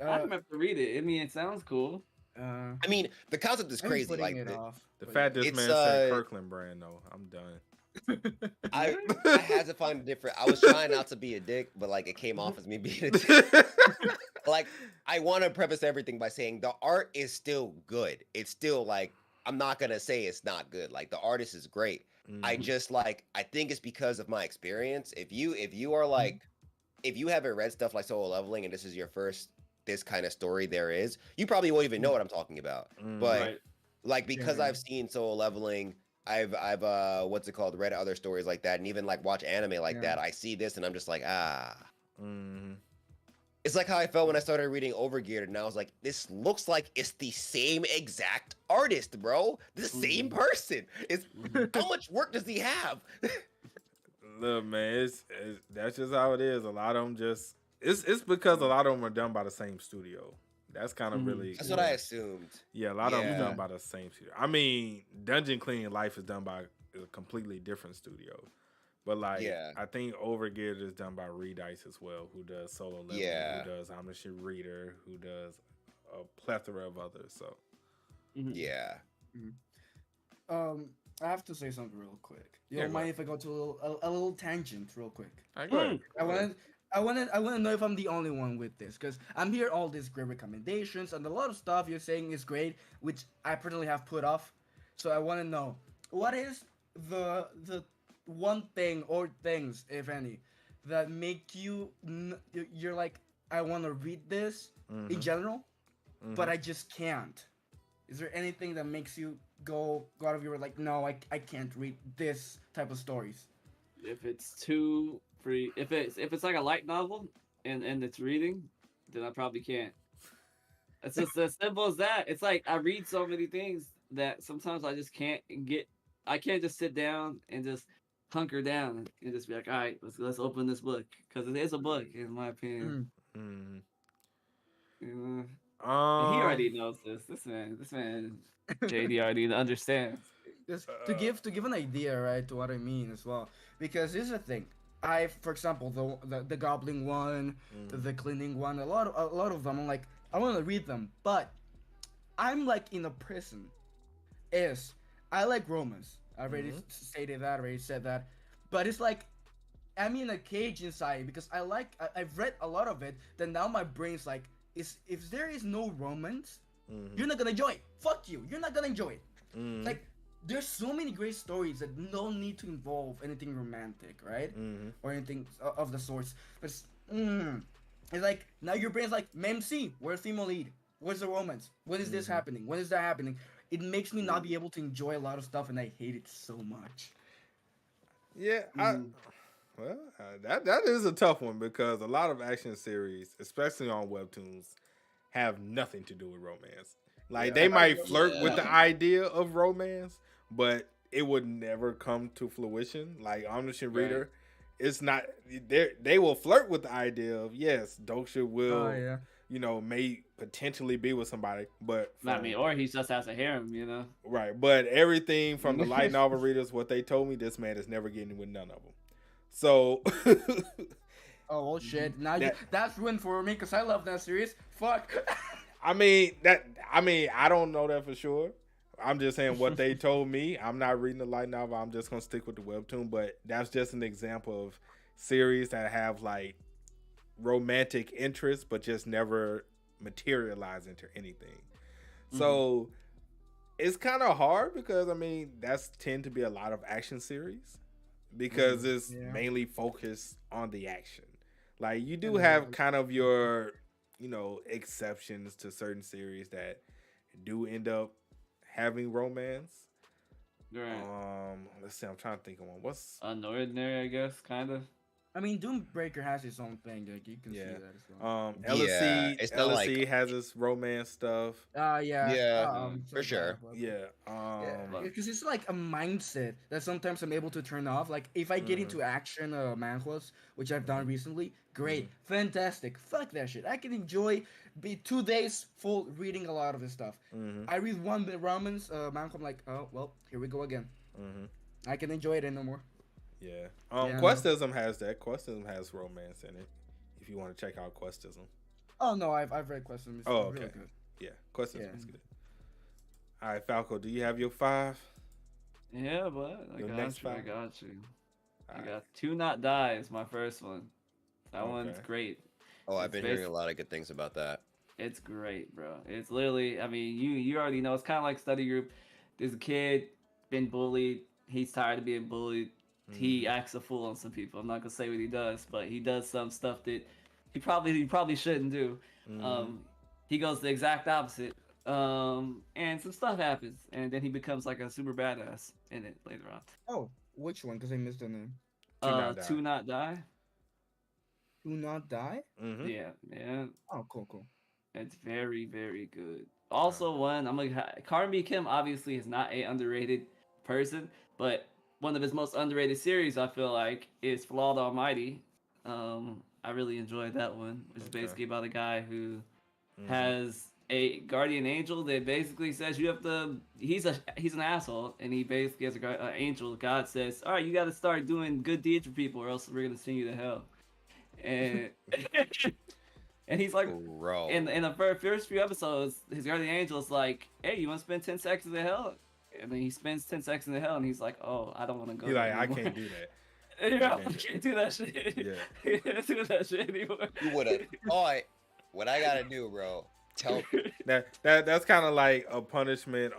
I have to read it. I mean, it sounds cool. I mean, the concept is I'm crazy. putting Like it off. The but fact yeah. this It's, man said Kirkland brand though, I'm done. I had to find a different. I was trying not to be a dick, but like it came off as me being a dick. Like I want to preface everything by saying the art is still good. It's still like I'm not gonna say it's not good. Like the artist is great. I just like I think it's because of my experience. If you are like if you haven't read stuff like Solo Leveling and this is your first this kind of story there is, you probably won't even know what I'm talking about. But Right. like because I've seen Solo Leveling, I've what's it called, read other stories like that, and even like watch anime like that. I see this and I'm just like It's like how I felt when I started reading Overgeared, and I was like, this looks like it's the same exact artist, bro. The same person. It's how much work does he have? Look, man, it's that's just how it is. A lot of them just it's because a lot of them are done by the same studio. That's kind of really That's what I assumed. Yeah, a lot of them Yeah. done by the same studio. I mean, Dungeon Cleaning Life is done by a completely different studio. But like, Yeah. I think Overgeared is done by Redice as well, who does Solo Leveling, Yeah. who does Omniscient Reader, who does a plethora of others. So Yeah. I have to say something real quick. You Yeah, don't go mind if I go to a little tangent real quick? all right, go ahead. I want to know if I'm the only one with this, because I'm hearing all these great recommendations and a lot of stuff you're saying is great, which I personally have put off. So I want to know, what is the one thing or things, if any, that make you're like, I want to read this in general, but I just can't. Is there anything that makes you go out of your like, no, I can't read this type of stories? If it's too free, if it's like a light novel and it's reading, then I probably can't. It's just as simple as that. It's like I read so many things that sometimes I just can't get. I can't just sit down and just hunker down and just be like, all right, let's open this book, because it is a book in my opinion. And he already knows this. This man, JD already understands. Just to give an idea, right, to what I mean as well. Because here's the thing. For example, the goblin one, the cleaning one, a lot of them, I'm like, I want to read them, but I'm like in a prison. I like romance. I already stated that, already said that, but it's like I'm in a cage inside because I've read a lot of it. Then now my brain's like, if there is no romance, you're not gonna enjoy it. Fuck you. You're not gonna enjoy it. Like, there's so many great stories that don't need to involve anything romantic, right? Or anything of the sorts. But it's like, now your brain's like, Memc, where's female lead? Where's the romance? When is this happening? When is that happening? It makes me not be able to enjoy a lot of stuff, and I hate it so much. Yeah, that is a tough one because a lot of action series, especially on Webtoons, have nothing to do with romance. Like they might flirt with the idea of romance, but it would never come to fruition. Like Omniscient Right. Reader, it's not. They will flirt with the idea of yes, Doksha will, Oh yeah. may potentially be with somebody, but I mean, or he just has a harem, you know. right. But everything from the light novel readers, what they told me, this man is never getting with none of them. So Oh well, shit. Now That- that's ruined for me because I love that series. Fuck. I don't know that for sure. I'm just saying what they told me. I'm not reading the light novel. I'm just gonna stick with the webtoon. But that's just an example of series that have like romantic interest, but just never materialize into anything. So it's kind of hard because that's tend to be a lot of action series because it's Yeah. mainly focused on the action. Like you do And have love. kind of your exceptions to certain series that do end up having romance. Right. Let's see. I'm trying to think of one. What's Unordinary, I guess, kind of. I mean, Doombreaker has its own thing. Like you can see that as well. LSC? it's not like- LSC has its romance stuff. Yeah. Yeah, for so sure. bad, Yeah. because it's like a mindset that sometimes I'm able to turn off. Like if I get into action manhwas, which I've done recently, great, fantastic. Fuck that shit. I can enjoy be 2 days full reading a lot of this stuff. I read one bit romance manhwa, I'm like, oh well, here we go again. I can enjoy it no more. Yeah. Yeah. Questism has that. Questism has romance in it. If you want to check out Questism. Oh no, I've read questions. It's Oh, really okay. good. Yeah. Questism Yeah. is good. All right, Falco, do you have your 5? Yeah, but I Your got next you. I five? got you. I Alright. got To Not Die is my first one. That one's Okay. great. Oh, I've It's been hearing a lot of good things about that. It's great, bro. It's literally, I mean, you already know. It's kind of like study group. There's a kid been bullied. He's tired of being bullied. He acts a fool on some people. I'm not gonna say what he does, but he does some stuff that he probably shouldn't do. He goes the exact opposite. And some stuff happens, and then he becomes like a super badass in it later on. Oh, which one? Because I missed the name. Not Die. To Not Die. Do not die. Yeah, man. Oh, cool. It's very, very good. Also, one Carmen B. Kim obviously is not a underrated person, but one of his most underrated series I feel like is Flawed Almighty. I really enjoyed that one. It's basically about a guy who has a guardian angel that basically says you have to. He's an asshole, and he basically has an angel. God says, "All right, you got to start doing good deeds for people, or else we're gonna send you to hell." And and he's like, Bro. in the first few episodes, his guardian angel is like, "Hey, you want to spend 10 seconds in hell?" And then he spends 10 seconds in hell, and he's like, "Oh, I don't want to go." He's like, I anymore." can't do that. Yeah, I can't do that shit. Yeah. Can't do that shit anymore. You would have. Oh, what I gotta do, bro? Tell. That's kind of like a punishment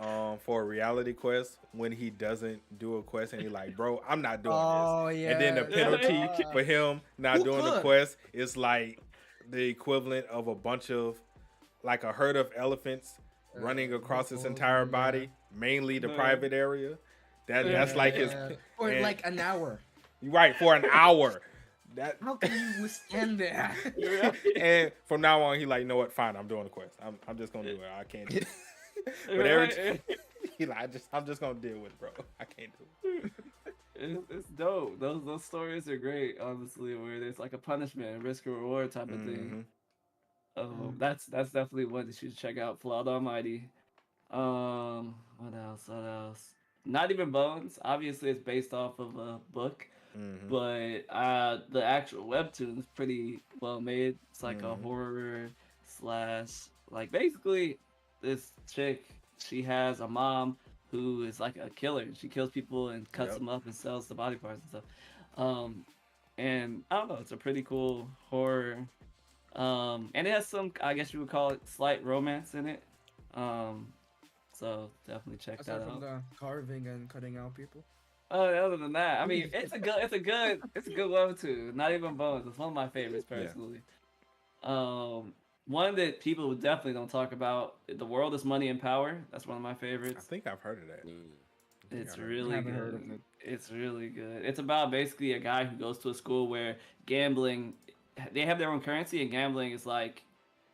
for a reality quest when he doesn't do a quest and he's like, bro, I'm not doing Oh, this. And then the yeah. penalty for him not Who doing the could? quest is like the equivalent of a bunch of like a herd of elephants running across his entire body, mainly the private area. That's like his For and- like an hour. right for an hour. That How can you withstand that? and from now on, he like, you know what? Fine, I'm doing the quest. I'm just gonna do it. I can't do it. But every he like, I'm just gonna deal with it, bro. I can't do it. It's dope. Those stories are great, honestly, where there's like a punishment, risk and reward type of thing. That's definitely one that you should check out. Flawed Almighty. What else? Not Even Bones. Obviously, it's based off of a book, but the actual webtoon is pretty well made. It's like a horror slash, like basically, this chick, she has a mom who is like a killer. She kills people and cuts them up and sells the body parts and stuff. And I don't know, it's a pretty cool horror. And it has some, I guess you would call it, slight romance in it. So definitely check Aside that from out. the carving and cutting out people. Other than that, I mean, it's a good webtoon. Not Even Bones. It's one of my favorites personally. One that people definitely don't talk about. The World is Money and Power. That's one of my I favorites. think I've heard of that. It's I heard really haven't good. heard of it. It's really good. It's about basically a guy who goes to a school where gambling, they have their own currency, and gambling is like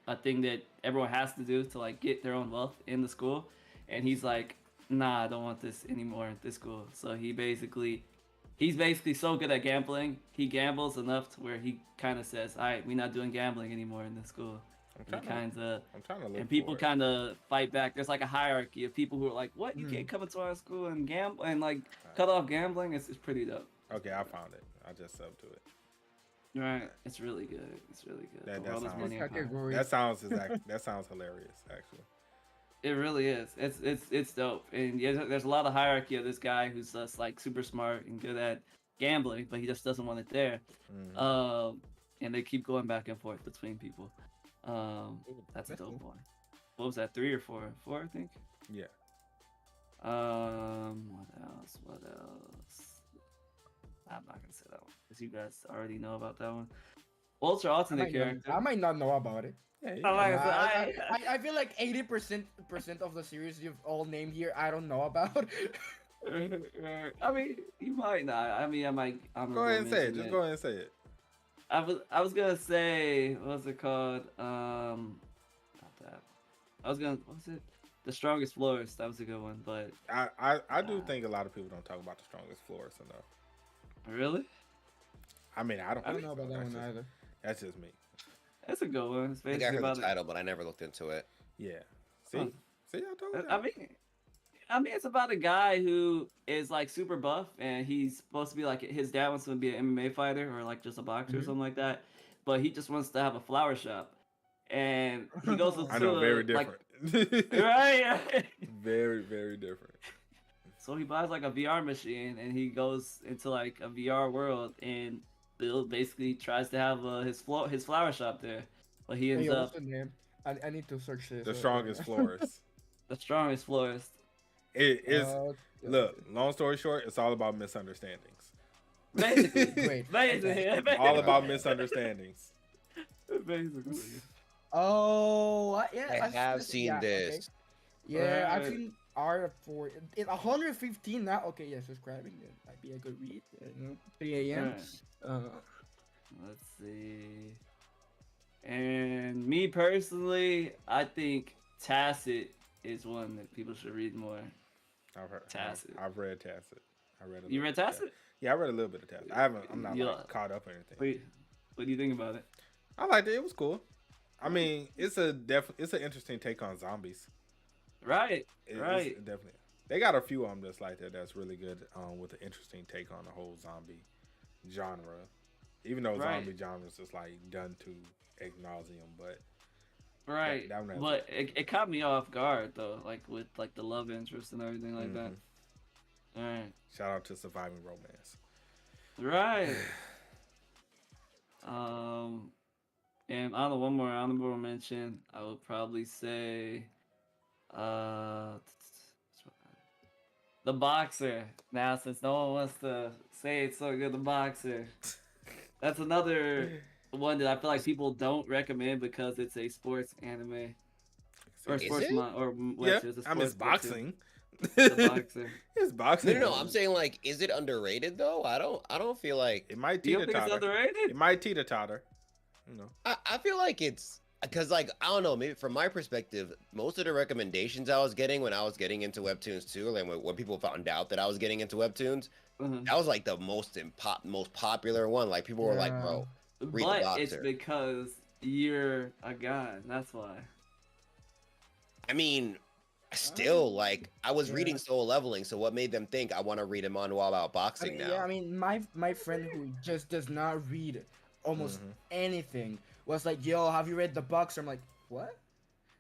a thing that everyone has to do to like get their own wealth in the school. And he's like nah, I don't want this anymore at this school. So he's basically so good at gambling. He gambles enough to where he kind of says, "All right, we're not doing gambling anymore in this school." I'm He trying to. kind of, I'm trying to look and people for it. kind of fight back. There's like a hierarchy of people who are like, "What? You Mm. can't come into our school and gamble and like cut off gambling." It's pretty dope. Okay, I found it. I just subbed to it. Right? It's really good. It's really good. That- The world that is sounds- money and power. Category. That sounds that sounds hilarious, actually. It really is. It's dope. And yeah, there's a lot of hierarchy of this guy who's just like super smart and good at gambling, but he just doesn't want it there. Mhm. And they keep going back and forth between people. That's a That's dope cool. one. What was that? 3 or 4? 4, I think. Yeah. What else? What else? I'm not gonna say that one because you guys already know about that one. Ultra alternate character. I might not know about it. Yeah. I like- I feel like 80% of the series you've all named here, I don't know about. I mean, you might not. I mean, I might. I'm Go ahead and say it. Just go ahead and say it. I was gonna say, what's it called? Not that. I was gonna. What's it? The strongest florist. That was a good one, but I do think a lot of people don't talk about the strongest floors enough. really, I mean, I don't. I don't think know so. about that That's one just- either. That's just me. that's a good one. It's I think I basically heard about the it. title, but I never looked into it. Yeah. See. Huh. See, I told you. I mean, it's about a guy who is like super buff, and he's supposed to be like his dad wants him to be an MMA fighter or like just a boxer or Mhm. something like that, but he just wants to have a flower shop, and he goes to I know, very like, different. right. Very, very different. So he buys like a VR machine, and he goes into like a VR world, and Bill basically tries to have his flower shop there, but he ends Hey, up what's the name? I need to search this. The strongest florist. the strongest florist. It is. Uh, Look, long story short, it's all about misunderstandings. Basically, Wait. basically, All about misunderstandings. basically. Oh, yeah. I I've have seen yeah, okay. this. Yeah, I've Right. seen R for it 115 now. Okay, yeah, subscribing. It might be a good read. 3 a.m. Right. Let's see. And me personally, I think Tacit is one that people should read more. I've heard. Tacit. I've read Tacit. I read. You read Tacit? Yeah, I read a little bit of Tacit. I haven't. I'm not Yeah. like, caught up or anything. What do you think about it? I liked it. It was cool. I mean, it's an interesting take on zombies. Right, It's right. definitely. They got a few of them that's like that. That's really good. With an interesting take on the whole zombie genre. Even though Right. zombie genres is like done to ad nauseum, but Right. that one has- But it caught me off guard though, like with like the love interest and everything like that. Mhm. Alright. Shout out to Surviving Romance. Right. And on the one more honorable mention, I would probably say the boxer. Now since no one wants to say it's so good, the boxer. That's another one that I feel like people don't recommend because it's a sports anime. Or Is sports it? or Yeah, it's a I mean it's sports book, too. boxing. The boxer. It's boxing. No, I'm saying like, is it underrated though? I don't feel like. it might You don't teeter think it's totter. underrated? It might teeter totter. You know. I feel like it's because like I don't know, maybe from my perspective, most of the recommendations I was getting when I was getting into Webtoons too, like when people found out that I was getting into Webtoons, Mhm. that was like the most popular one. Like people were like, Yeah. bro, read The But it's Boxer. because you're a guy. That's why. I mean, still like I was Yeah. reading Soul Leveling, so what made them think I want to read a manhwa about I boxing mean, now? yeah, I mean, my friend who just does not read almost Mhm. anything was like, "Yo, have you read The Boxer?" I'm like, "What?"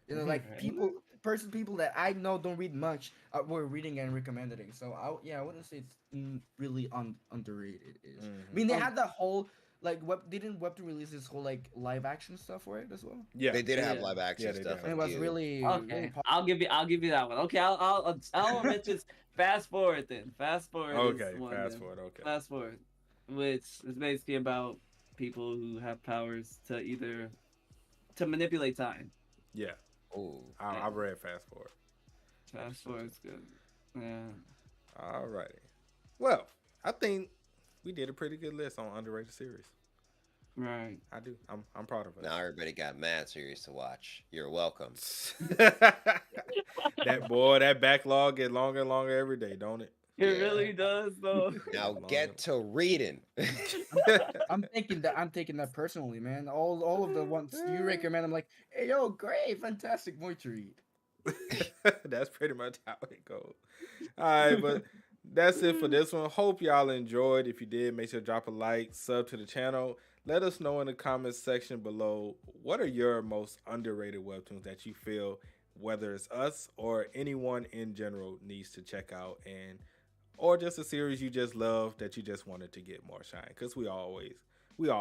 You know, like Right. people that I know don't read much were reading and recommending. So I wouldn't say it's really underrated. I Mhm. mean, they had the whole like didn't Webtoon release this whole like live action stuff for it as well? Yeah. They did have Yeah. live action Yeah, they stuff. did. And it on was View. really Okay, popular. I'll give you that one. Okay, I'll mention fast forward then. Fast forward. Okay. is one Fast then. forward. Okay. Fast forward, which is basically about people who have powers to manipulate time. Yeah. Ooh. I've read Fast Forward. Fast forward's good. Yeah. Alrighty. Well, I think we did a pretty good list on underrated series. Right. I do. I'm proud of Now everybody got mad series to watch. You're welcome. it. That backlog get longer and longer every day, don't it? It Yeah. really does, though. Now Longer. get to reading. I'm taking that personally, man. All of the ones you recommend, I'm like, hey yo, great, fantastic, more to read. That's pretty much how it goes. All right, but that's it for this one. Hope y'all enjoyed. If you did, make sure to drop a like, sub to the channel. Let us know in the comments section below, what are your most underrated webtoons that you feel, whether it's us or anyone in general, needs to check out, and or just a series you just love that you just wanted to get more shine, because we all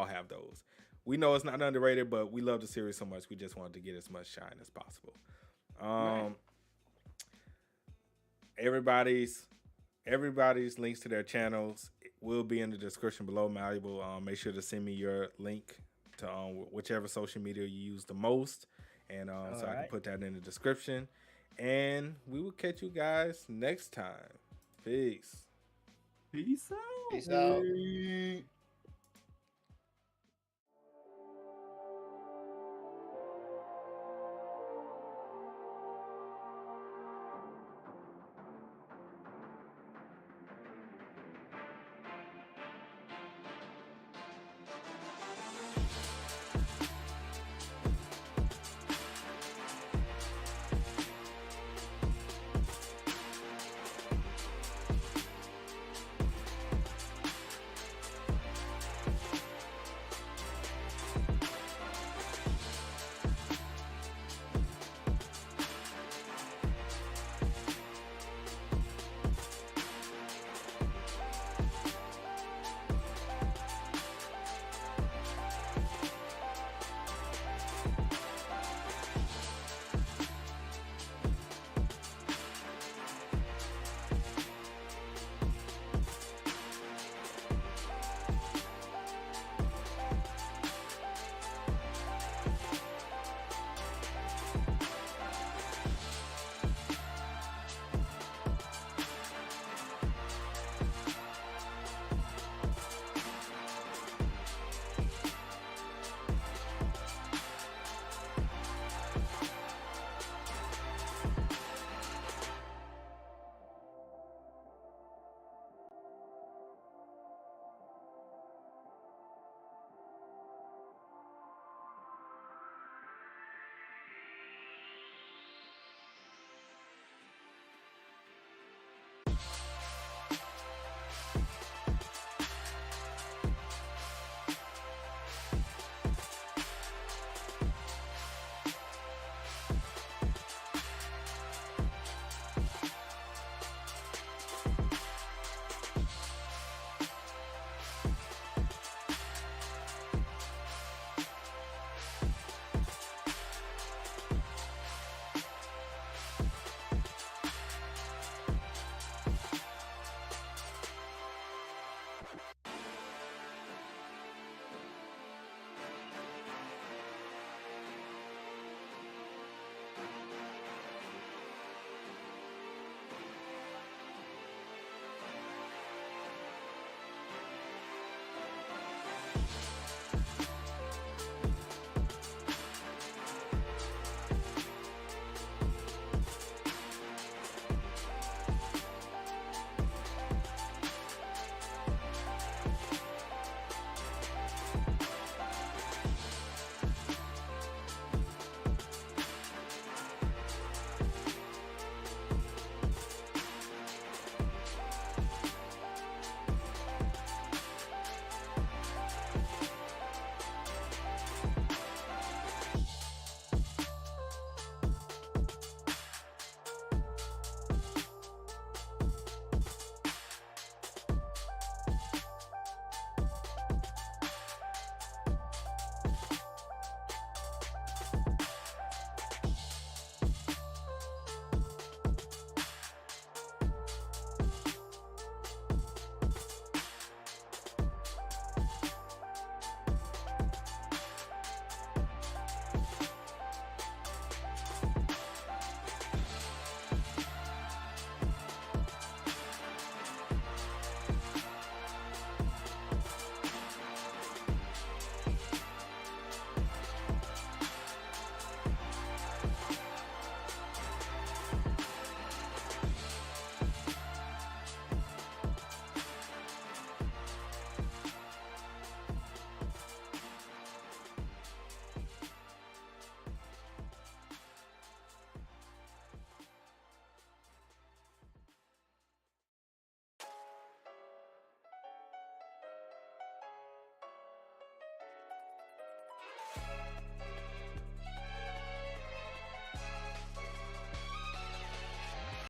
have those. We know it's not underrated, but we love the series so much we just wanted to get as much shine as possible. Right. Everybody's links to their channels will be in the description below. Malleable, make sure to send me your link to whichever social media you use the most, and so I can put that in the description. And we will catch you guys next time. Peace. Peace out. Peace out.